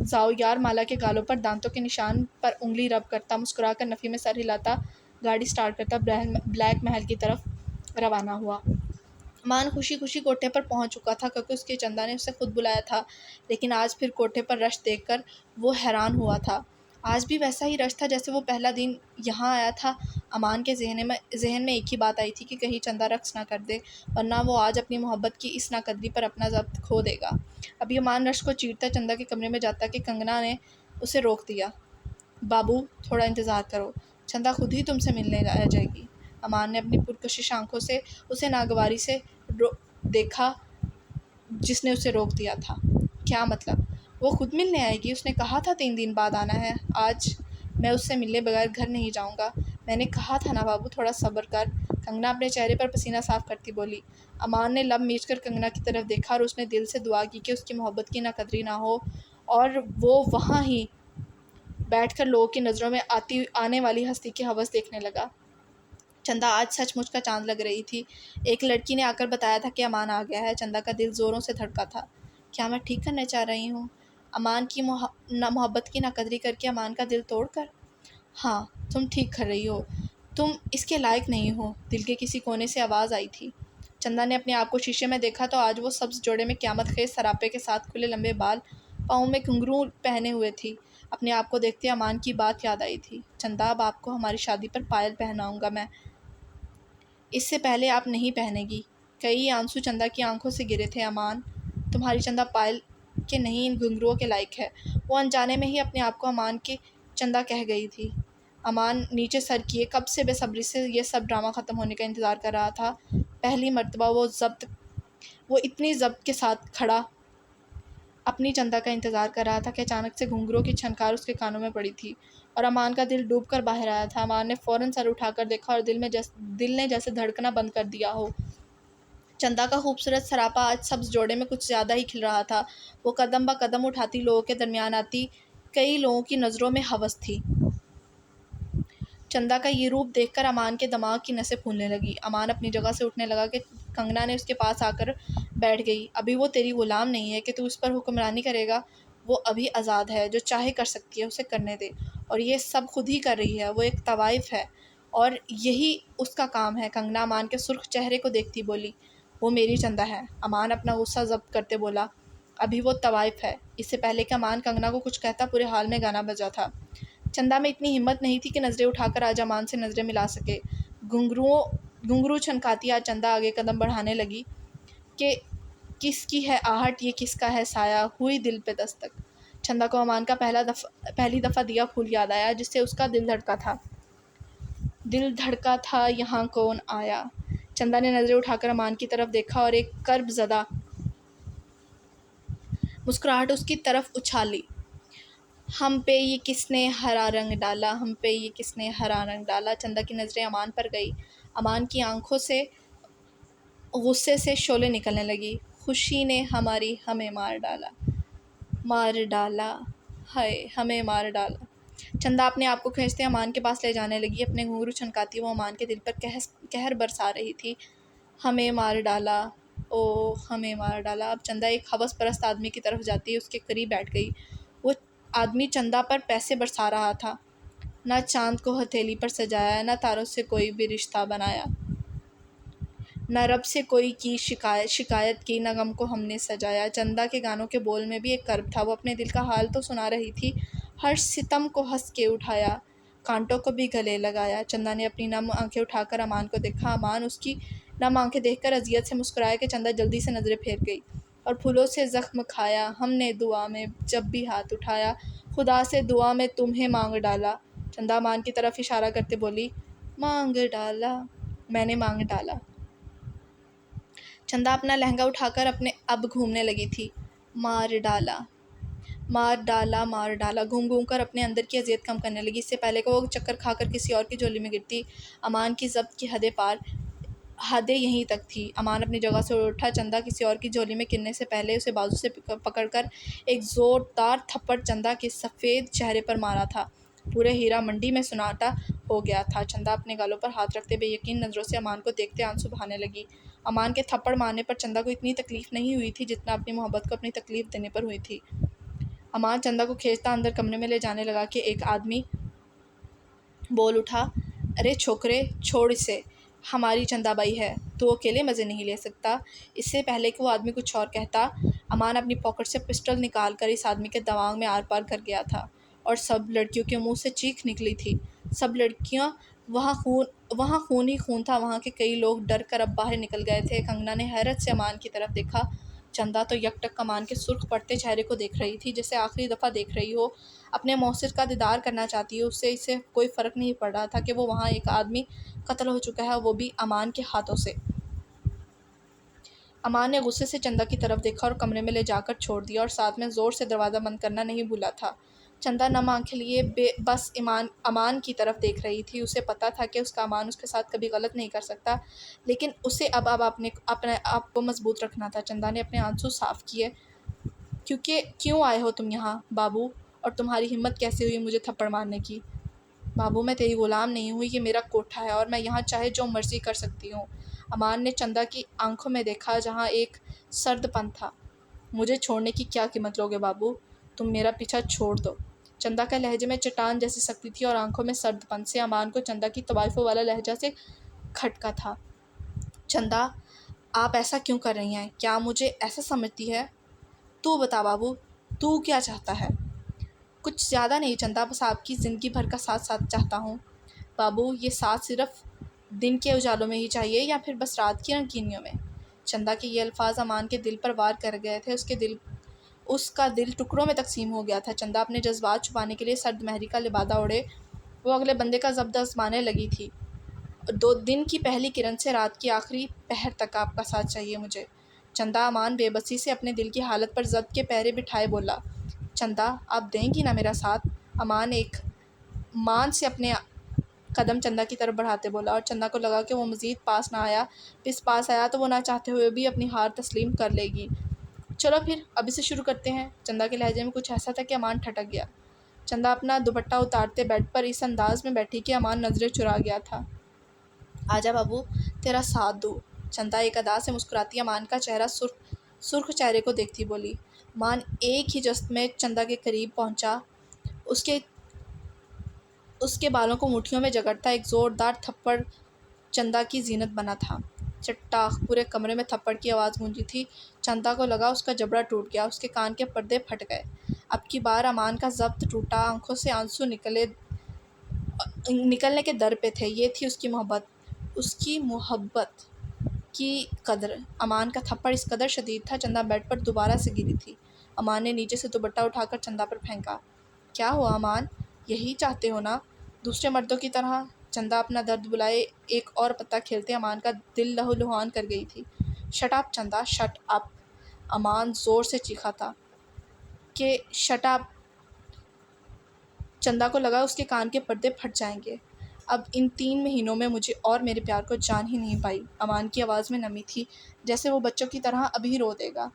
S1: زاویار مالا کے گالوں پر دانتوں کے نشان پر انگلی رب کرتا مسکرا کر نفی میں سر ہلاتا گاڑی سٹارٹ کرتا بلیک محل کی طرف روانہ ہوا۔ امان خوشی خوشی کوٹھے پر پہنچ چکا تھا کیونکہ اس کی چندا نے اسے خود بلایا تھا، لیکن آج پھر کوٹھے پر رش دیکھ کر وہ حیران ہوا تھا۔ آج بھی ویسا ہی رش تھا جیسے وہ پہلا دن یہاں آیا تھا۔ امان کے ذہن میں ایک ہی بات آئی تھی کہ کہیں چندا رقص نہ کر دے، ورنہ وہ آج اپنی محبت کی اس ناقدری پر اپنا ضبط کھو دے گا۔ ابھی امان رش کو چیرتا چندا کے کمرے میں جاتا کہ کنگنا نے اسے روک دیا۔ بابو، تھوڑا انتظار کرو، چندا خود ہی تم سے ملنے آ جائے گی۔ امان نے اپنی پرکشش آنکھوں سے اسے ناگواری سے دیکھا جس نے اسے روک دیا تھا۔ کیا مطلب؟ وہ خود ملنے آئے گی؟ اس نے کہا تھا 3 دن بعد آنا ہے۔ آج میں اس سے ملے بغیر گھر نہیں جاؤں گا، میں نے کہا تھا نا بابو، تھوڑا صبر کر، کنگنا اپنے چہرے پر پسینہ صاف کرتی بولی۔ امان نے لب میچ کر کنگنا کی طرف دیکھا اور اس نے دل سے دعا کی کہ اس کی محبت کی ناقدری نہ ہو، اور وہ وہاں ہی بیٹھ کر لوگوں کی نظروں میں آنے والی ہستی کی ہوس دیکھنے لگا۔ چندا آج سچ مچ کا چاند لگ رہی تھی۔ ایک لڑکی نے آ کر بتایا تھا کہ امان آ گیا ہے۔ چندا کا دل زوروں سے دھڑکا تھا۔ کیا میں ٹھیک کرنا چاہ رہی ہوں؟ امان کی محبت کی ناقدری کر کے امان کا دل توڑ کر؟ ہاں، تم ٹھیک کر رہی ہو، تم اس کے لائق نہیں ہو، دل کے کسی کونے سے آواز آئی تھی۔ چندا نے اپنے آپ کو شیشے میں دیکھا تو آج وہ سبز جوڑے میں قیامت خیز سراپے کے ساتھ کھلے لمبے بال، پاؤں میں گھنگھرو پہنے ہوئے تھی۔ اپنے آپ کو دیکھتے امان کی بات یاد آئی تھی۔ چندا، اب آپ کو ہماری شادی پر پائل پہناؤں گا میں، اس سے پہلے آپ نہیں پہنے گی۔ کئی آنسو چندا کی آنکھوں سے گرے تھے۔ امان، تمہاری چندا پائل کے نہیں ان گھنگروؤں کے لائق ہے۔ وہ انجانے میں ہی اپنے آپ کو امان کی چندا کہہ گئی تھی۔ امان نیچے سر کیے کب سے بے صبری سے یہ سب ڈرامہ ختم ہونے کا انتظار کر رہا تھا۔ پہلی مرتبہ وہ اتنی ضبط کے ساتھ کھڑا اپنی چندا کا انتظار کر رہا تھا کہ اچانک سے گھنگروؤں کی چھنکار اس کے کانوں میں پڑی تھی اور امان کا دل ڈوب کر باہر آیا تھا۔ امان نے فوراً سر اٹھا کر دیکھا اور دل نے جیسے دھڑکنا بند کر دیا ہو چندا کا خوبصورت سراپا آج سبز جوڑے میں کچھ زیادہ ہی کھل رہا تھا۔ وہ قدم بہ قدم اٹھاتی لوگوں کے درمیان آتی، کئی لوگوں کی نظروں میں ہوس تھی۔ چندا کا یہ روپ دیکھ کر امان کے دماغ کی نسیں پھولنے لگی۔ امان اپنی جگہ سے اٹھنے لگا کہ کنگنا نے اس کے پاس آ کر بیٹھ گئی۔ ابھی وہ تیری غلام نہیں ہے کہ تو اس پر حکمرانی کرے گا، وہ ابھی آزاد ہے، جو چاہے کر سکتی ہے، اسے کرنے دے، اور یہ سب خود ہی کر رہی ہے، وہ ایک طوائف ہے اور یہی اس کا کام ہے۔ کنگنا امان کے سرخ چہرے کو دیکھتی بولی، وہ میری چندا ہے۔ امان اپنا غصہ ضبط کرتے بولا، ابھی وہ طوائف ہے۔ اس سے پہلے کہ امان کنگنا کو کچھ کہتا، پورے حال میں گانا بجا تھا۔ چندا میں اتنی ہمت نہیں تھی کہ نظریں اٹھا کر آج امان سے نظریں ملا سکے۔ گھنگرو چھنکاتی آج چندا آگے قدم بڑھانے لگی کہ کس کی ہے آہٹ، یہ کس کا ہے سایہ، ہوئی دل پہ دستک۔ چندا کو امان کا پہلی دفعہ دیا پھول یاد آیا جس سے اس کا دل دھڑکا تھا، یہاں کون آیا۔ چندا نے نظریں اٹھا کر امان کی طرف دیکھا اور ایک کرب زدہ مسکراہٹ اس کی طرف اچھالی۔ ہم پہ یہ کس نے ہرا رنگ ڈالا، ہم پہ یہ کس نے ہرا رنگ ڈالا۔ چندا کی نظریں امان پر گئی۔ امان کی آنکھوں سے غصے سے شعلے نکلنے لگی۔ خوشی نے ہمیں مار ڈالا، ہائے ہمیں مار ڈالا۔ چندا اپنے آپ کو کھینچتے امان کے پاس لے جانے لگی۔ اپنے گھنگرو چھنکاتی وہ امان کے دل پر قہر برسا رہی تھی۔ ہمیں مار ڈالا، او ہمیں مار ڈالا۔ اب چندا ایک ہوس پرست آدمی کی طرف جاتی اس کے قریب بیٹھ گئی۔ وہ آدمی چندا پر پیسے برسا رہا تھا۔ نہ چاند کو ہتھیلی پر سجایا، نہ تاروں سے کوئی بھی رشتہ بنایا، نہ رب سے کوئی کی شکایت کی، نہ غم کو ہم نے سجایا۔ چندا کے گانوں کے بول میں بھی ایک کرب تھا۔ وہ اپنے دل کا حال تو سنا رہی تھی، ہر ستم کو ہنس کے اٹھایا، کانٹوں کو بھی گلے لگایا۔ چندا نے اپنی نم آنکھیں اٹھا کر امان کو دیکھا۔ امان اس کی نم آنکھیں دیکھ کر اذیت سے مسکرایا کہ چندا جلدی سے نظریں پھیر گئی۔ اور پھولوں سے زخم کھایا ہم نے دعا میں جب بھی ہاتھ اٹھایا، خدا سے دعا میں تمہیں مانگ ڈالا۔ چندا امان کی طرف اشارہ کرتے بولی، مانگ ڈالا، میں نے مانگ ڈالا۔ چندا اپنا لہنگا اٹھا کر اپنے اب گھومنے لگی تھی۔ مار ڈالا، مار ڈالا، مار ڈالا، گھوم گھوم کر اپنے اندر کی اذیت کم کرنے لگی۔ اس سے پہلے کہ وہ چکر کھا کر کسی اور کی جھولی میں گرتی، امان کی ضبط کی حدیں یہیں تک تھی۔ امان اپنی جگہ سے اٹھا۔ چندا کسی اور کی جھولی میں گرنے سے پہلے اسے بازو سے پکڑ کر ایک زوردار تھپڑ چندا کے سفید چہرے پر مارا تھا۔ پورے ہیرا منڈی میں سناٹا ہو گیا تھا۔ چندا اپنے گالوں پر ہاتھ رکھتے بے یقین نظروں سے امان کو دیکھتے آنسو بہانے لگی۔ امان کے تھپڑ مارنے پر چندا کو اتنی تکلیف نہیں ہوئی تھی جتنا اپنی محبت کو اپنی تکلیف دینے پر ہوئی تھی۔ امان چندا کو کھینچتا اندر کمرے میں لے جانے لگا کہ ایک آدمی بول اٹھا، ارے چھوکرے، چھوڑ اسے، ہماری چندا بائی ہے، تو اکیلے مزے نہیں لے سکتا۔ اس سے پہلے کہ وہ آدمی کچھ اور کہتا، امان اپنی پاکٹ سے پسٹل نکال کر اس آدمی کے دماغ میں آر پار کر گیا تھا، اور سب لڑکیوں کے منہ سے چیخ نکلی تھی۔ سب لڑکیاں، وہاں خون ہی خون تھا۔ وہاں کے کئی لوگ ڈر کر اب باہر نکل گئے تھے۔ کنگنا نے حیرت سے امان کی طرف دیکھا۔ چندا تو یک ٹک امان کے سرخ پڑتے چہرے کو دیکھ رہی تھی، جسے آخری دفعہ دیکھ رہی ہو، اپنے موصر کا دیدار کرنا چاہتی ہو۔ اسے کوئی فرق نہیں پڑ رہا تھا کہ وہاں ایک آدمی قتل ہو چکا ہے، وہ بھی امان کے ہاتھوں سے۔ امان نے غصے سے چندا کی طرف دیکھا اور کمرے میں لے جا کر چھوڑ دیا، اور ساتھ میں زور سے دروازہ بند کرنا نہیں بھولا تھا۔ چندا نم آنکھیں لیے بس امان کی طرف دیکھ رہی تھی۔ اسے پتہ تھا کہ اس کا امان اس کے ساتھ کبھی غلط نہیں کر سکتا، لیکن اسے اب اپنے آپ کو مضبوط رکھنا تھا۔ چندا نے اپنے آنسو صاف کیے، کیوں آئے ہو تم یہاں بابو، اور تمہاری ہمت کیسے ہوئی مجھے تھپڑ مارنے کی؟ بابو، میں تیری غلام نہیں ہوں، یہ میرا کوٹھا ہے اور میں یہاں چاہے جو مرضی کر سکتی ہوں۔ امان نے چندا کی آنکھوں میں دیکھا جہاں ایک سرد پن تھا۔ مجھے چھوڑنے کی کیا قیمت لوگے بابو، تم میرا پیچھا چھوڑ دو۔ چندا کا لہجے میں چٹان جیسی سختی تھی اور آنکھوں میں سرد پن سے امان کو چندا کی طوائفوں والا لہجہ سے کھٹکا تھا۔ چندا، آپ ایسا کیوں کر رہی ہیں؟ کیا مجھے ایسا سمجھتی ہے؟ تو بتا بابو، تو کیا چاہتا ہے؟ کچھ زیادہ نہیں چندا، بس آپ کی زندگی بھر کا ساتھ چاہتا ہوں۔ بابو، یہ ساتھ صرف دن کے اجالوں میں ہی چاہیے یا پھر بس رات کی رنگینیوں میں؟ چندا کے یہ الفاظ امان کے دل پر وار کر گئے تھے۔ اس کا دل ٹکڑوں میں تقسیم ہو گیا تھا۔ چندا اپنے جذبات چھپانے کے لیے سرد مہری کا لبادہ اوڑھے وہ اگلے بندے کا ضبط آزمانے لگی تھی۔ دن کی پہلی کرن سے رات کی آخری پہر تک آپ کا ساتھ چاہیے مجھے۔ چندا، امان بے بسی سے اپنے دل کی حالت پر ضبط کے پہرے بٹھائے بولا، چندا، آپ دیں گی نا میرا ساتھ؟ امان ایک مان سے اپنے قدم چندہ کی طرف بڑھاتے بولا، اور چندہ کو لگا کہ وہ مزید پاس آیا تو وہ نہ چاہتے ہوئے بھی اپنی ہار تسلیم کر لے گی۔ چلو پھر ابھی سے شروع کرتے ہیں۔ چندہ کے لہجے میں کچھ ایسا تھا کہ امان ٹھٹک گیا۔ چندہ اپنا دوپٹہ اتارتے بیڈ پر اس انداز میں بیٹھی کہ امان نظریں چرا گیا تھا۔ آجا بابو، تیرا ساتھ دوں۔ چندہ ایک ادا سے مسکراتی امان کا چہرہ سرخ چہرے کو دیکھتی بولی۔ امان ایک ہی جست میں چندہ کے قریب پہنچا۔ اس کے بالوں کو مٹھیوں میں جگڑتا ایک زوردار تھپڑ چندہ کی زینت بنا تھا۔ چٹاخ! پورے کمرے میں تھپڑ کی آواز گونجی تھی۔ چندہ کو لگا اس کا جبڑا ٹوٹ گیا، اس کے کان کے پردے پھٹ گئے۔ اب کی بار امان کا ضبط ٹوٹا، آنکھوں سے آنسو نکلنے کے در پہ تھے۔ یہ تھی اس کی محبت کی قدر۔ امان کا تھپڑ اس قدر شدید تھا، چندہ بیڈ پر دوبارہ سے گری تھی۔ امان نے نیچے سے دوپٹہ اٹھا کر چندہ پر پھینکا۔ کیا ہوا امان؟ یہی چاہتے ہو نا؟ دوسرے مردوں کی طرح؟ چندہ اپنا درد بلائے ایک اور پتا کھیلتے امان کا دل لہو لہان کر گئی تھی۔ شٹ اپ چندہ، شٹ اپ! امان زور سے چیخا تھا کہ شٹ اپ! چندہ کو لگا اس کے کان کے پردے پھٹ جائیں گے۔ اب ان 3 مہینوں میں مجھے اور میرے پیار کو جان ہی نہیں پائی۔ امان کی آواز میں نمی تھی، جیسے وہ بچوں کی طرح ابھی رو دے گا۔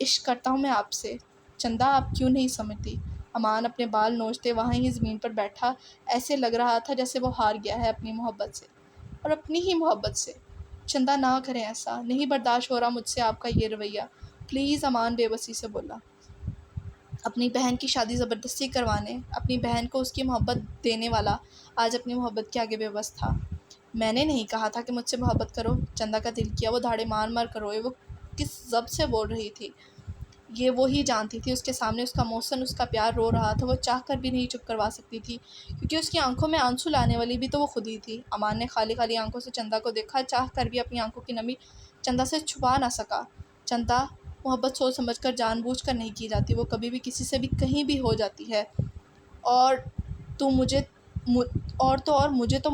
S1: عشق کرتا ہوں میں آپ سے۔ چندہ آپ کیوں نہیں سمجھتی؟ امان اپنے بال نوچتے وہاں ہی زمین پر بیٹھا، ایسے لگ رہا تھا جیسے وہ ہار گیا ہے اپنی محبت سے، اور اپنی ہی محبت سے۔ چندہ نہ کریں ایسا، نہیں برداشت ہو رہا مجھ سے آپ کا یہ رویہ، پلیز امان بے بسی سے بولا۔ اپنی بہن کی شادی زبردستی کروانے، اپنی بہن کو اس کی محبت دینے والا آج اپنی محبت کے آگے بے بس تھا۔ میں نے نہیں کہا تھا کہ مجھ سے محبت کرو۔ چندہ کا دل کیا وہ دھاڑے مار مار کر روئے۔ وہ کس ضبط سے بول رہی تھی یہ وہی جانتی تھی۔ اس کے سامنے اس کا محسن، اس کا پیار رو رہا تھا، وہ چاہ کر بھی نہیں چپ کروا سکتی تھی، کیونکہ اس کی آنکھوں میں آنسو لانے والی بھی تو وہ خود ہی تھی۔ امان نے خالی خالی آنکھوں سے چندہ کو دیکھا، چاہ کر بھی اپنی آنکھوں کی نمی چندہ سے چھپا نہ سکا۔ چندہ، محبت سوچ سمجھ کر جان بوجھ کر نہیں کی جاتی، وہ کبھی بھی کسی سے بھی کہیں بھی ہو جاتی ہے، اور مجھے تو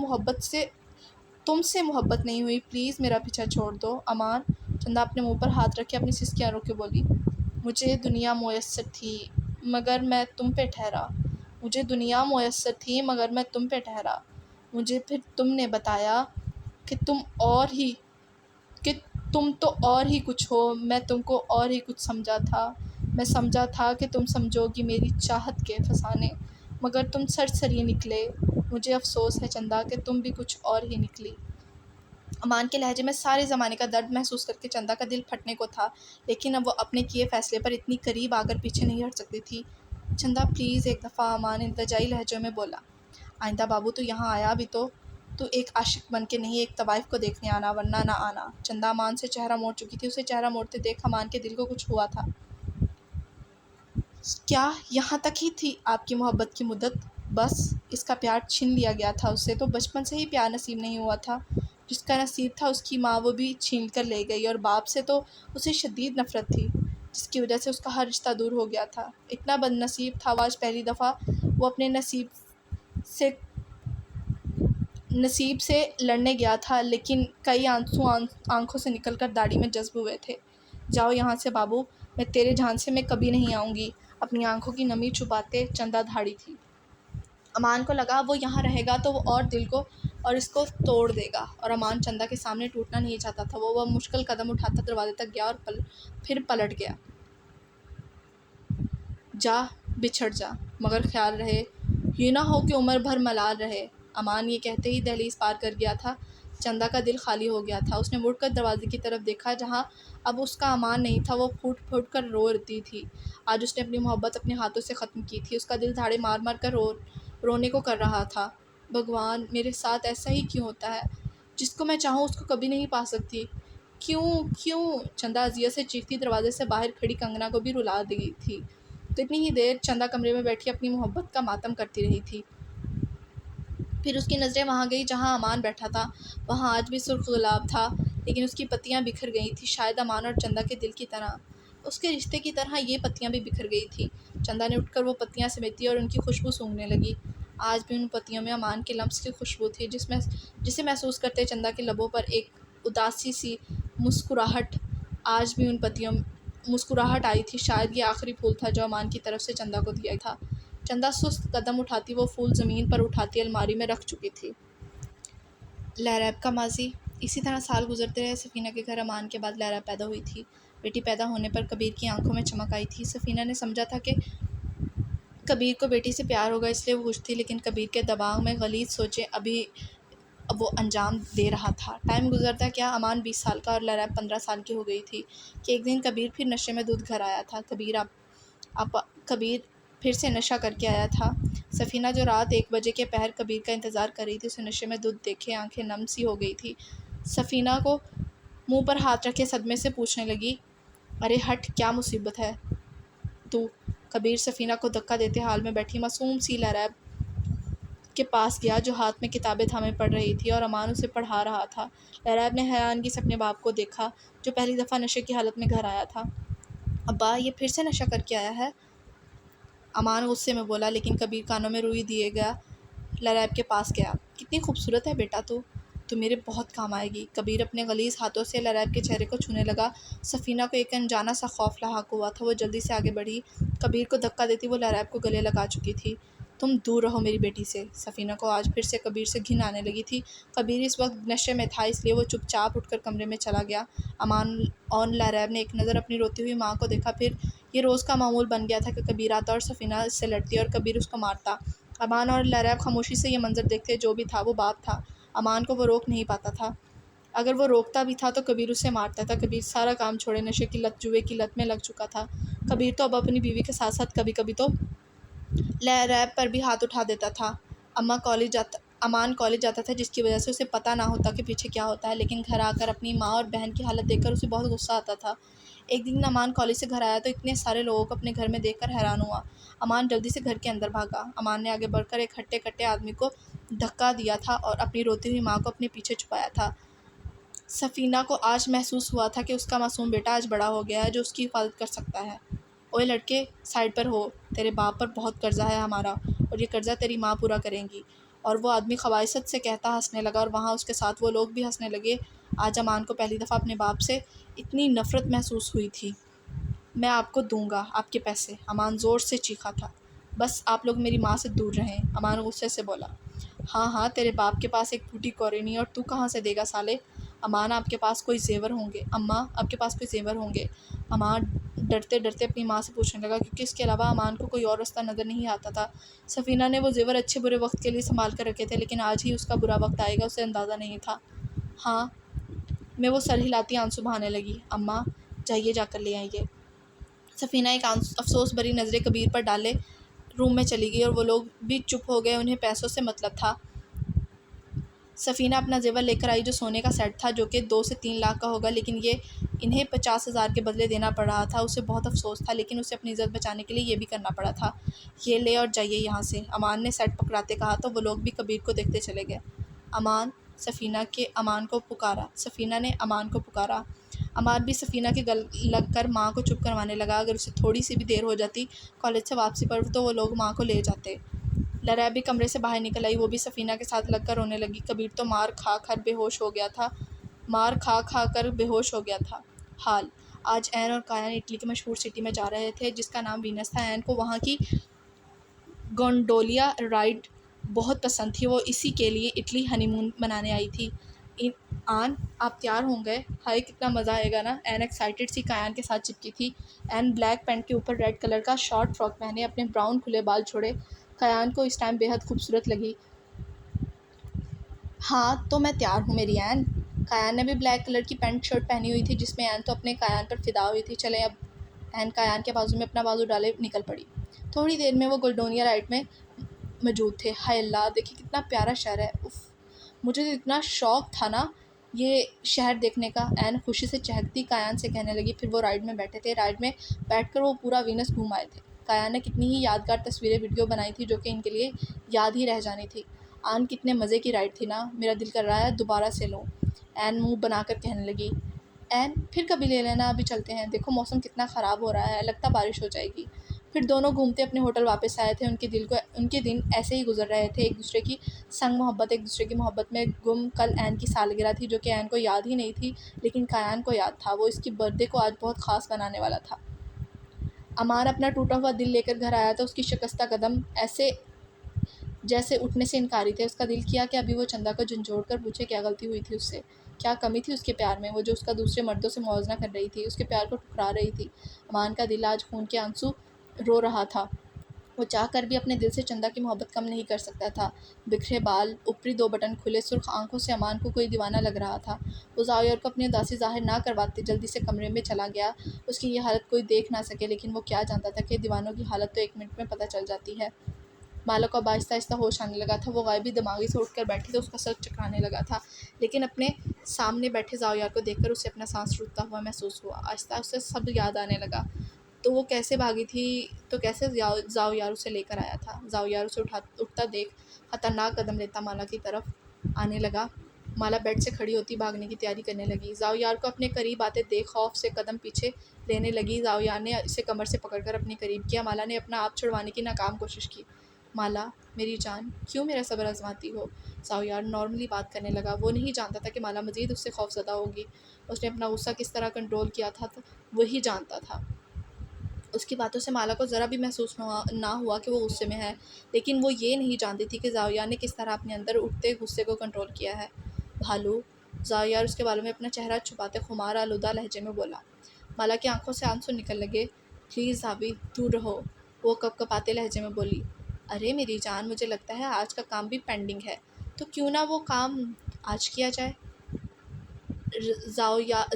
S1: تم سے محبت نہیں ہوئی، پلیز میرا پیچھا چھوڑ دو۔ امان! چندہ اپنے منہ پر ہاتھ رکھے اپنی سسکیاں روکے بولی۔ مجھے دنیا میسر تھی مگر میں تم پہ ٹھہرا۔ مجھے پھر تم نے بتایا کہ تم تو اور ہی کچھ ہو، میں تم کو اور ہی کچھ سمجھا تھا۔ میں سمجھا تھا کہ تم سمجھو گی میری چاہت کے فسانے، مگر تم سرسری نکلے۔ مجھے افسوس ہے چندہ کہ تم بھی کچھ اور ہی نکلی۔ امان کے لہجے میں سارے زمانے کا درد محسوس کر کے چندہ کا دل پھٹنے کو تھا، لیکن اب وہ اپنے کیے فیصلے پر اتنی قریب آ کر پیچھے نہیں ہٹ سکتی تھی۔ چندہ پلیز ایک دفعہ، امان التجائی لہجے میں بولا۔ آئندہ بابو تو یہاں آیا بھی تو ایک عاشق بن کے نہیں، ایک طوائف کو دیکھنے آنا، ورنہ نہ آنا۔ چندہ امان سے چہرہ موڑ چکی تھی، اسے چہرہ موڑتے دیکھ امان کے دل کو کچھ ہوا تھا۔ کیا یہاں تک ہی تھی آپ کی محبت کی مدت؟ بس اس کا پیار چھین لیا گیا تھا اس سے، تو بچپن سے ہی پیار نصیب نہیں ہوا تھا۔ جس کا نصیب تھا اس کی ماں وہ بھی چھین کر لے گئی، اور باپ سے تو اسے شدید نفرت تھی، جس کی وجہ سے اس کا ہر رشتہ دور ہو گیا تھا۔ اتنا بد نصیب تھا وہ، آج پہلی دفعہ وہ اپنے نصیب سے لڑنے گیا تھا، لیکن کئی آنسو آنکھوں سے نکل کر داڑھی میں جذب ہوئے تھے۔ جاؤ یہاں سے بابو، میں تیرے جھانسے میں کبھی نہیں آؤں گی۔ اپنی آنکھوں کی نمی چھپاتے چندہ دھاڑی تھی۔ امان کو لگا وہ یہاں رہے گا تو وہ اور دل کو اور اس کو توڑ دے گا، اور امان چندہ کے سامنے ٹوٹنا نہیں چاہتا تھا۔ وہ مشکل قدم اٹھاتا دروازے تک گیا اور پھر پلٹ گیا۔ جا بچھڑ جا، مگر خیال رہے یہ نہ ہو کہ عمر بھر ملال رہے۔ امان یہ کہتے ہی دہلیز پار کر گیا تھا۔ چندہ کا دل خالی ہو گیا تھا۔ اس نے مڑ کر دروازے کی طرف دیکھا، جہاں اب اس کا امان نہیں تھا۔ وہ پھوٹ پھوٹ کر روتی تھی۔ آج اس نے اپنی محبت اپنے ہاتھوں سے ختم کی تھی۔ اس کا دل دھاڑے مار مار کر رونے کو کر رہا تھا۔ بھگوان، میرے ساتھ ایسا ہی کیوں ہوتا ہے؟ جس کو میں چاہوں اس کو کبھی نہیں پا سکتی، کیوں؟ چندہ اذیت سے چیختی دروازے سے باہر کھڑی کنگنا کو بھی رلا دی تھی۔ تو اتنی ہی دیر چندہ کمرے میں بیٹھی اپنی محبت کا ماتم کرتی رہی تھی۔ پھر اس کی نظریں وہاں گئی جہاں امان بیٹھا تھا۔ وہاں آج بھی سرخ گلاب تھا، لیکن اس کی پتیاں بکھر گئی تھیں، شاید امان اور چندہ کے دل کی طرح، اس کے رشتے کی طرح یہ پتیاں بھی بکھر گئی تھیں۔ چندہ نے اٹھ کر وہ پتیاں سمیٹی اور ان کی خوشبو سونگھنے لگی۔ آج بھی ان پتیوں میں امان کے لمس کی خوشبو تھی، جسے محسوس کرتے چندہ کے لبوں پر ایک اداسی سی مسکراہٹ آئی تھی۔ شاید یہ آخری پھول تھا جو امان کی طرف سے چندہ کو دیا تھا۔ چندہ سست قدم اٹھاتی وہ پھول زمین پر اٹھاتی الماری میں رکھ چکی تھی۔ لہریب کا ماضی۔ اسی طرح سال گزرتے رہے۔ سفینہ کے گھر امان کے بعد لہریب پیدا ہوئی تھی۔ بیٹی پیدا ہونے پر کبیر کی آنکھوں میں چمک آئی تھی۔ سفینہ نے سمجھا تھا کہ کبیر کو بیٹی سے پیار ہوگا، اس لیے وہ خوش تھی، لیکن کبیر کے دباؤ میں غلیظ سوچیں اب وہ انجام دے رہا تھا۔ ٹائم گزرتا کیا، امان 20 سال کا اور لہریب 15 سال کی ہو گئی تھی کہ ایک دن کبیر پھر نشے میں دودھ گھر آیا تھا۔ کبیر پھر سے نشہ کر کے آیا تھا۔ سفینہ جو رات 1 بجے کے پہر کبیر کا انتظار کر رہی تھی، اسے نشے میں دودھ دیکھے آنکھیں نم سی ہو گئی تھی۔ سفینہ کو منہ پر ہاتھ رکھے صدمے سے پوچھنے لگی، ارے ہٹ، کیا مصیبت ہے تو؟ کبیر سفینہ کو دھکا دیتے حال میں بیٹھی معصوم سی لہریب کے پاس گیا، جو ہاتھ میں کتابیں تھامے پڑھ رہی تھی اور امان اسے پڑھا رہا تھا۔ لہریب نے حیرانگی سے اپنے باپ کو دیکھا، جو پہلی دفعہ نشے کی حالت میں گھر آیا تھا۔ ابا، یہ پھر سے نشہ کر کے آیا ہے؟ امان غصے میں بولا، لیکن کبیر کانوں میں روئی دیے گیا لہریب کے پاس گیا۔ کتنی خوبصورت ہے بیٹا تو میرے بہت کام آئے گی۔ کبیر اپنے غلیظ ہاتھوں سے لہریب کے چہرے کو چھونے لگا۔ سفینہ کو ایک انجانا سا خوف لاحق ہوا تھا۔ وہ جلدی سے آگے بڑھی۔ کبیر کو دھکا دیتی وہ لہریب کو گلے لگا چکی تھی۔ تم دور رہو میری بیٹی سے۔ سفینہ کو آج پھر سے کبیر سے گھن آنے لگی تھی۔ کبیر اس وقت نشے میں تھا، اس لیے وہ چپ چاپ اٹھ کر کمرے میں چلا گیا۔ امان اور لہریب نے ایک نظر اپنی روتی ہوئی ماں کو دیکھا، پھر یہ روز کا معمول بن گیا تھا کہ کبیر آتا اور سفینہ اس سے لڑتی اور کبیر اس کو مارتا۔ امان اور لہریب خاموشی سے یہ منظر دیکھتے۔ جو بھی تھا وہ باپ تھا، امان کو وہ روک نہیں پاتا تھا۔ اگر وہ روکتا بھی تھا تو کبیر اسے مارتا تھا۔ کبیر سارا کام چھوڑے نشے کی لت، جوئے کی لت میں لگ چکا تھا۔ کبیر تو اب اپنی بیوی کے ساتھ ساتھ کبھی کبھی تو لہریب پر بھی ہاتھ اٹھا دیتا تھا۔ امان کالج جاتا تھا، جس کی وجہ سے اسے پتہ نہ ہوتا کہ پیچھے کیا ہوتا ہے، لیکن گھر آ کر اپنی ماں اور بہن کی حالت دیکھ کر اسے بہت غصہ آتا تھا۔ ایک دن امان کالج سے گھر آیا تو اتنے سارے لوگوں کو اپنے گھر میں دیکھ کر حیران ہوا۔ امان جلدی سے گھر کے اندر بھاگا۔ امان نے آگے بڑھ کر ایک ہٹے کٹے آدمی کو دھکا دیا تھا اور اپنی روتی ہوئی ماں کو اپنے پیچھے چھپایا تھا۔ سفینہ کو آج محسوس ہوا تھا کہ اس کا معصوم بیٹا آج بڑا ہو گیا ہے، جو اس کی حفاظت کر سکتا ہے۔ اوئے لڑکے، سائڈ پر ہو، تیرے باپ پر بہت قرضہ ہے ہمارا، اور یہ قرضہ تیری ماں پورا کریں گی۔ اور وہ آدمی خباثت سے کہتا ہنسنے لگا، اور وہاں اس کے ساتھ وہ لوگ بھی ہنسنے لگے۔ آج امان کو پہلی دفعہ اپنے باپ سے اتنی نفرت محسوس ہوئی تھی۔ میں آپ کو دوں گا آپ کے پیسے، امان زور سے چیخا تھا۔ بس آپ لوگ میری ماں سے دور رہیں، امان غصے سے بولا۔ ہاں، تیرے باپ کے پاس ایک ٹوٹی کوری نہیں، اور تو کہاں سے دے گا سالے؟ امان، آپ کے پاس کوئی زیور ہوں گے؟ اماں، آپ کے پاس کوئی زیور ہوں گے؟ امان ڈرتے ڈرتے اپنی ماں سے پوچھنے لگا، کیونکہ اس کے علاوہ امان کو کوئی اور رستہ نظر نہیں آتا تھا۔ سفینہ نے وہ زیور اچھے برے وقت کے لیے سنبھال کر رکھے تھے، لیکن آج ہی اس کا برا وقت آئے گا، اسے اندازہ نہیں تھا۔ ہاں میں وہ سر ہلاتی آنسو بہانے لگی۔ اماں، جائیے جا کر لے آئیے۔ سفینہ ایک افسوس بھری نظریں کبیر پر ڈالے روم میں چلی گئی، اور وہ لوگ بھی چپ ہو گئے، انہیں پیسوں سے مطلب تھا۔ سفینہ اپنا زیور لے کر آئی، جو سونے کا سیٹ تھا، جو کہ 2 سے 3 لاکھ کا ہوگا، لیکن یہ انہیں 50,000 کے بدلے دینا پڑ رہا تھا۔ اسے بہت افسوس تھا، لیکن اسے اپنی عزت بچانے کے لیے یہ بھی کرنا پڑا تھا۔ یہ لے اور جائیے یہاں سے، امان نے سیٹ پکڑاتے کہا، تو وہ لوگ بھی کبیر کو دیکھتے چلے گئے۔ امان، سفینہ نے امان کو پکارا۔ امان بھی سفینہ کے گل لگ کر ماں کو چپ کروانے لگا۔ اگر اسے تھوڑی سی بھی دیر ہو جاتی کالج سے واپسی پر، تو وہ لوگ ماں کو لے جاتے۔ لہریب بھی کمرے سے باہر نکل آئی، وہ بھی سفینہ کے ساتھ لگ کر رونے لگی۔ کبیر تو مار کھا کر بے ہوش ہو گیا تھا۔ حال آج عین اور کایان اٹلی کی مشہور سٹی میں جا رہے تھے، جس کا نام وینس تھا۔ عین کو وہاں کی گونڈولیا رائڈ بہت پسند تھی، وہ اسی کے لیے اٹلی ہنی مون منانے آئی تھی۔ آن، آپ تیار ہوں گے؟ ہائے کتنا مزہ آئے گا نا! عین ایکسائٹڈ سی کایان کے ساتھ چپکی تھی۔ عین بلیک پینٹ کے اوپر ریڈ کلر کا شارٹ فراک پہنے، اپنے براؤن کھلے بال چھوڑے، کایان کو اس ٹائم بے حد خوبصورت لگی۔ ہاں تو میں تیار ہوں میری عین۔ کایان نے بھی بلیک کلر کی پینٹ شرٹ پہنی ہوئی تھی، جس میں عین تو اپنے کایان پر فدا ہوئی تھی۔ چلیں اب۔ عین کایان کے بازو میں اپنا بازو ڈالے نکل پڑی۔ تھوڑی دیر میں وہ گونڈولیا رائڈ میں موجود تھے۔ ہائے اللہ، دیکھیں کتنا پیارا شہر ہے، اف، مجھے تو اتنا شوق تھا نا یہ شہر دیکھنے کا، عین خوشی سے چہکتی کایان سے کہنے لگی۔ پھر وہ رائڈ میں بیٹھے تھے۔ رائڈ میں بیٹھ کر وہ پورا وینس گھوم آئے تھے۔ کایان نے کتنی ہی یادگار تصویریں ویڈیو بنائی تھی، جو کہ ان کے لیے یاد ہی رہ جانی تھی۔ آن، کتنے مزے کی رائڈ تھی نا، میرا دل کر رہا ہے دوبارہ سے لوں، عین منہ بنا کر کہنے لگی۔ عین، پھر کبھی لے لینا، ابھی چلتے ہیں، دیکھو موسم کتنا خراب ہو رہا ہے، لگتا بارش ہو جائے گی۔ پھر دونوں گھومتے اپنے ہوٹل واپس آئے تھے۔ ان کے دن ایسے ہی گزر رہے تھے، ایک دوسرے کی محبت میں گم۔ کل عین کی سالگرہ تھی، جو کہ عین کو یاد ہی نہیں تھی، لیکن کایان کو یاد تھا۔ وہ اس کی برتھ ڈے کو آج بہت خاص بنانے والا تھا۔ امان اپنا ٹوٹا ہوا دل لے کر گھر آیا تھا۔ اس کی شکستہ قدم ایسے جیسے اٹھنے سے انکاری تھے۔ اس کا دل کیا کہ ابھی وہ چندا کو جھنجھوڑ کر پوچھے کیا غلطی ہوئی تھی اس سے، کیا کمی تھی اس کے پیار میں، وہ جو اس کا دوسرے مردوں سے موازنہ کر رہی تھی، اس کے پیار کو ٹھکرا رہی تھی۔ امان کا دل آج خون کے آنسو رو رہا تھا۔ وہ چاہ کر بھی اپنے دل سے چندا کی محبت کم نہیں کر سکتا تھا۔ بکھرے بال، اوپری 2 بٹن کھلے، سرخ آنکھوں سے امان کو کوئی دیوانہ لگ رہا تھا۔ وہ زاویار کو اپنی اداسی ظاہر نہ کرواتے جلدی سے کمرے میں چلا گیا۔ اس کی یہ حالت کوئی دیکھ نہ سکے، لیکن وہ کیا جانتا تھا کہ دیوانوں کی حالت تو 1 منٹ میں پتہ چل جاتی ہے۔ مالا کو اب آہستہ آہستہ ہوش آنے لگا تھا۔ وہ غائبی دماغی سے اٹھ کر بیٹھی تو اس کا سر چکرانے لگا تھا، لیکن اپنے سامنے بیٹھے زاویار کو دیکھ کر اسے اپنا سانس روکتا ہوا محسوس ہوا۔ آہستہ اسے سب یاد آنے لگا، تو وہ کیسے بھاگی تھی، تو کیسے زاویار اسے لے کر آیا تھا۔ زاویار اسے اٹھتا دیکھ خطرناک قدم لیتا مالا کی طرف آنے لگا۔ مالا بیڈ سے کھڑی ہوتی بھاگنے کی تیاری کرنے لگی۔ زاویار کو اپنے قریب آتے دیکھ خوف سے قدم پیچھے لینے لگی۔ زاویار نے اسے کمر سے پکڑ کر اپنے قریب کیا۔ مالا نے اپنا آپ چھڑوانے کی ناکام کوشش کی۔ مالا میری جان، کیوں میرا صبر آزماتی ہو؟ زاویار نارملی بات کرنے لگا۔ وہ نہیں جانتا تھا کہ مالا مزید اس سے خوف زدہ ہوگی۔ اس نے اپنا غصہ کس طرح کنٹرول کیا تھا وہی جانتا تھا۔ اس کی باتوں سے مالا کو ذرا بھی محسوس نہ ہوا کہ وہ غصے میں ہے، لیکن وہ یہ نہیں جانتی تھی کہ زاویار نے کس طرح اپنے اندر اٹھتے غصے کو کنٹرول کیا ہے۔ بھالو، زاویار اس کے بالوں میں اپنا چہرہ چھپاتے خمار آلودہ لہجے میں بولا۔ مالا کی آنکھوں سے آنسو نکل لگے۔ پلیز زاوی، دور رہو، وہ کپکپاتے لہجے میں بولی۔ ارے میری جان، مجھے لگتا ہے آج کا کام بھی پینڈنگ ہے، تو کیوں نہ وہ کام آج کیا جائے؟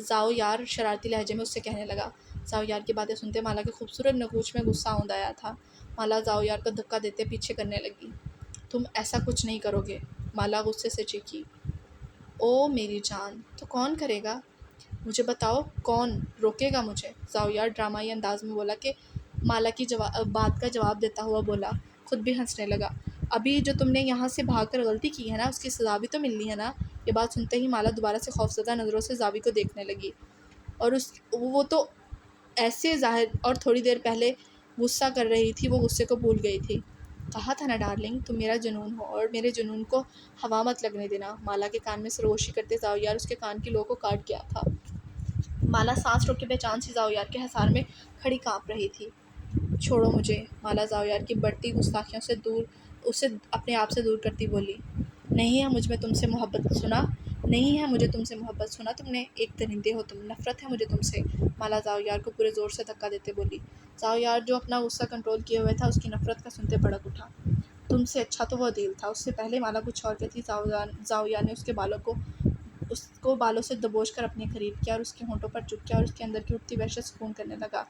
S1: زاویار شرارتی لہجے میں اس سے کہنے لگا۔ زاویار کی باتیں سنتے مالا کے خوبصورت نگوش میں غصہ اوندا آیا تھا۔ مالا زاویار کو دھکا دیتے پیچھے کرنے لگی۔ تم ایسا کچھ نہیں کرو گے، مالا غصے سے چیخی۔ او میری جان، تو کون کرے گا؟ مجھے بتاؤ، کون روکے گا مجھے؟ زاویار ڈرامائی انداز میں بولا کہ مالا کی بات کا جواب دیتا ہوا بولا، خود بھی ہنسنے لگا۔ ابھی جو تم نے یہاں سے بھاگ کر غلطی کی ہے نا، اس کی سزا بھی تو ملنی ہے نا؟ یہ بات سنتے ہی مالا دوبارہ سے خوفزدہ نظروں سے زاوی کو دیکھنے لگی، اور وہ تو ایسے ظاہر اور تھوڑی دیر پہلے غصہ کر رہی تھی، وہ غصے کو بھول گئی تھی۔ کہا تھا نا ڈارلنگ، تم میرا جنون ہو اور میرے جنون کو ہوا مت لگنے دینا۔ مالا کے کان میں سرگوشی کرتے زاویار اس کے کان کی لو کو کاٹ گیا تھا۔ مالا سانس روک کے بے چین سی زاویار کے حصار میں کھڑی کانپ رہی تھی۔ چھوڑو مجھے، مالا زاویار کی بڑھتی گستاخیوں سے اسے اپنے آپ سے دور کرتی بولی۔ نہیں ہے مجھ میں تم سے محبت، سنا؟ نہیں ہے مجھے تم سے محبت، سنا تم نے؟ ایک درندے ہو تم، نفرت ہے مجھے تم سے، مالا زاویار کو پورے زور سے دھکا دیتے بولی۔ زاویار جو اپنا غصہ کنٹرول کیے ہوئے تھا، اس کی نفرت کا سنتے بھڑک اٹھا۔ تم سے اچھا تو وہ عدیل تھا، اس سے پہلے مالا کچھ اور کہتی زاویار نے اس کو بالوں سے دبوچ کر اپنے قریب کیا اور اس کے ہونٹوں پر چپ کیا، اور اس کے اندر کی اٹھتی وحشت سکون کرنے لگا۔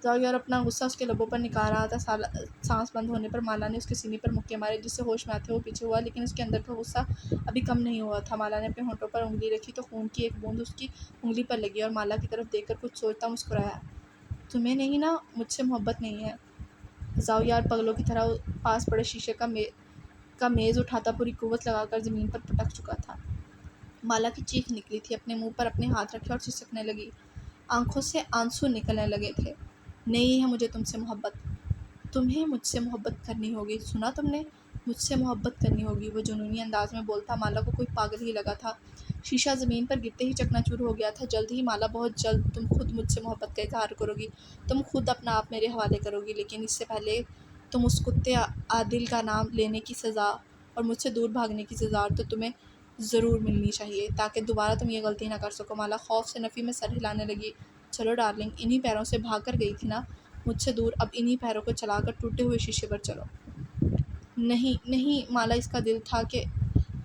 S1: زاویار اپنا غصہ اس کے لبوں پر نکال رہا تھا۔ سانس بند ہونے پر مالا نے اس کے سینے پر مکے مارے، جس سے ہوش میں آتے وہ پیچھے ہوا، لیکن اس کے اندر کا غصہ ابھی کم نہیں ہوا تھا۔ مالا نے اپنے ہونٹوں پر انگلی رکھی تو خون کی ایک بوند اس کی انگلی پر لگی، اور مالا کی طرف دیکھ کر کچھ سوچتا مسکرایا۔ تمہیں نہیں نا مجھ سے محبت نہیں ہے؟ زاویار پگلوں کی طرح پاس پڑے شیشے کا میز اٹھاتا پوری قوت لگا کر زمین پر پٹک چکا تھا۔ مالا کی چیخ نکلی تھی، اپنے منہ پر اپنے ہاتھ رکھے اور سسکنے لگی، آنکھوں سے آنسو نکلنے لگے تھے۔ نہیں ہے مجھے تم سے محبت، تمہیں مجھ سے محبت کرنی ہوگی، سنا تم نے؟ مجھ سے محبت کرنی ہوگی، وہ جنونی انداز میں بولتا مالا کو کوئی پاگل ہی لگا تھا۔ شیشہ زمین پر گرتے ہی چکنا چور ہو گیا تھا۔ جلد ہی مالا، بہت جلد تم خود مجھ سے محبت کا اظہار کرو گی، تم خود اپنا آپ میرے حوالے کرو گی، لیکن اس سے پہلے تم اس کتے عادل کا نام لینے کی سزا اور مجھ سے دور بھاگنے کی سزا تو تمہیں ضرور ملنی چاہیے، تاکہ دوبارہ تم یہ غلطی نہ کر سکو۔ مالا خوف سے نفی میں سر ہلانے لگی۔ چلو ڈارلنگ، انہی پیروں سے بھاگ کر گئی تھی نا مجھ سے دور، اب انہی پیروں کو چلا کر ٹوٹے ہوئے شیشے پر چلو۔ نہیں نہیں، مالا اس کا دل تھا کہ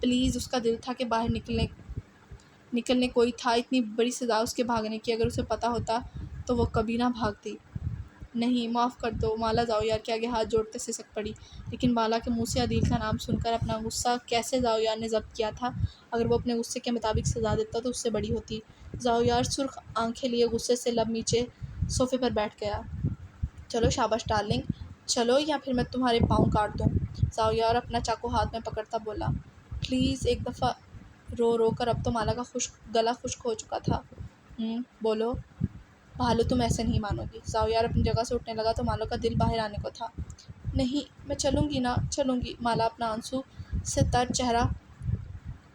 S1: پلیز، اس کا دل تھا کہ باہر نکلنے کوئی تھا، اتنی بڑی سزا اس کے بھاگنے کی، اگر اسے پتہ ہوتا تو وہ کبھی نہ بھاگتی۔ نہیں، معاف کر دو، مالا زاویار کے آگے ہاتھ جوڑتے سسک پڑی، لیکن مالا کے منہ سے عدیل کا نام سن کر اپنا غصہ کیسے زاویار نے ضبط کیا تھا، اگر وہ اپنے غصے کے مطابق سزا دیتا تو اس سے بڑی ہوتی۔ زاویار سرخ آنکھیں لیے غصے سے لب نیچے صوفے پر بیٹھ گیا۔ چلو شاباش ڈارلنگ، چلو یا پھر میں تمہارے پاؤں کاٹ دوں، زاویار اپنا چاقو ہاتھ میں پکڑتا بولا۔ پلیز ایک دفعہ، رو کر اب تو مالا کا گلا خشک ہو چکا تھا۔ بولو۔ بھالو، تم ایسے نہیں مانو گی۔ زاویار اپنی جگہ سے اٹھنے لگا تو مالا کا دل باہر آنے کو تھا۔ نہیں، میں چلوں گی نا، چلوں گی، مالا اپنا آنسو سے تر چہرہ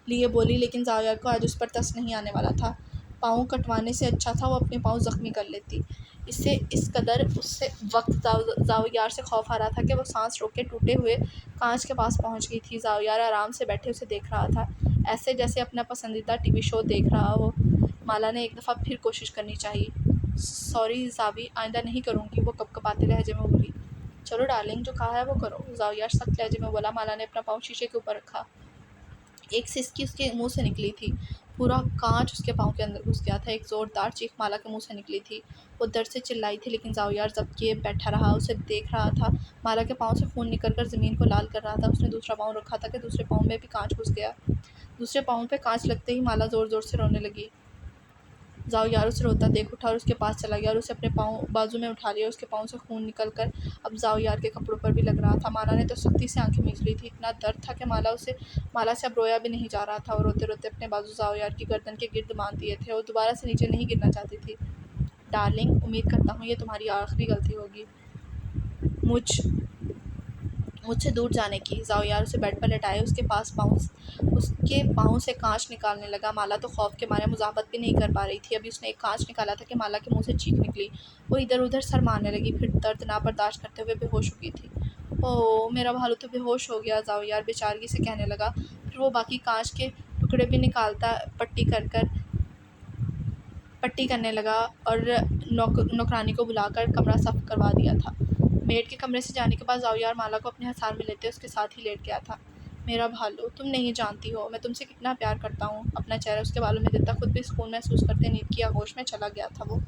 S1: لیے بولی، لیکن زاویار کو آج اس پر ترس نہیں آنے والا تھا۔ پاؤں کٹوانے سے اچھا تھا وہ اپنے پاؤں زخمی کر لیتی۔ اس سے اس قدر اس سے وقت زاویار سے خوف آ رہا تھا کہ وہ سانس روک کے ٹوٹے ہوئے کانچ کے پاس پہنچ گئی تھی۔ زاویار آرام سے بیٹھے اسے دیکھ رہا تھا، ایسے جیسے اپنا پسندیدہ ٹی وی شو دیکھ رہا ہو۔ مالا نے ایک دفعہ پھر کوشش کرنی چاہیے۔ سوری زاوی، آئندہ نہیں کروں گی، وہ کپکپاتے لہجے میں بولی۔ چلو ڈارلنگ، جو کہا ہے وہ کرو، زاویار سخت لہجے میں بولا۔ مالا نے اپنا پاؤں شیشے کے اوپر رکھا۔ ایک سسکی اس کے منہ سے نکلی تھی، پورا کانچ اس کے پاؤں کے اندر گھس گیا تھا۔ ایک زوردار چیخ مالا کے منہ سے نکلی تھی، وہ درد سے چلائی تھی، لیکن زاویار ضبط کیے بیٹھا رہا، اسے دیکھ رہا تھا۔ مالا کے پاؤں سے خون نکل کر زمین کو لال کر رہا تھا۔ اس نے دوسرا پاؤں رکھا تھا کہ دوسرے پاؤں میں بھی کانچ گھس گیا۔ دوسرے پاؤں پہ کانچ لگتے ہی مالا زور زور سے رونے لگی۔ زاویار اسے روتا دیکھ اٹھا اور اس کے پاس چلا گیا اور اسے اپنے بازو میں اٹھا لیا۔ اس کے پاؤں سے خون نکل کر اب زاویار کے کپڑوں پر بھی لگ رہا تھا۔ مالا نے تو سختی سے آنکھیں مینچ لی تھی، اتنا درد تھا کہ مالا سے اب رویا بھی نہیں جا رہا تھا۔ وہ روتے روتے اپنے بازو زاویار کی گردن کے گرد باندھ دیے تھے۔ وہ دوبارہ سے نیچے نہیں گرنا چاہتی تھی۔ ڈارلنگ، امید کرتا ہوں یہ تمہاری آخری غلطی ہوگی مجھ سے دور جانے کی۔ زاویار اسے بیڈ پر لٹائے اس کے پاؤں سے کانچ نکالنے لگا۔ مالا تو خوف کے مارے مزاحمت بھی نہیں کر پا رہی تھی۔ ابھی اس نے ایک کانچ نکالا تھا کہ مالا کے منہ سے چیخ نکلی۔ وہ ادھر ادھر سر مارنے لگی، پھر درد نہ برداشت کرتے ہوئے بے ہوش ہو گئی تھی۔ اوہ میرا بھالو تو بے ہوش ہو گیا، زاویار بے چارگی سے کہنے لگا۔ پھر وہ باقی کانچ کے ٹکڑے بھی نکالتا پٹی کرنے لگا اور نوکرانی کو بلا کر کمرہ صاف کروا دیا تھا۔ میڈ کے کمرے سے جانے کے بعد زاویار مالا کو اپنے حصار میں لیتے اس کے ساتھ ہی لیٹ گیا تھا۔ میرا بھالو، تم نہیں جانتی ہو میں تم سے کتنا پیار کرتا ہوں۔ اپنا چہرہ اس کے بالوں میں دیتا خود بھی سکون محسوس کرتے نیند کی آغوش میں چلا گیا تھا وہ۔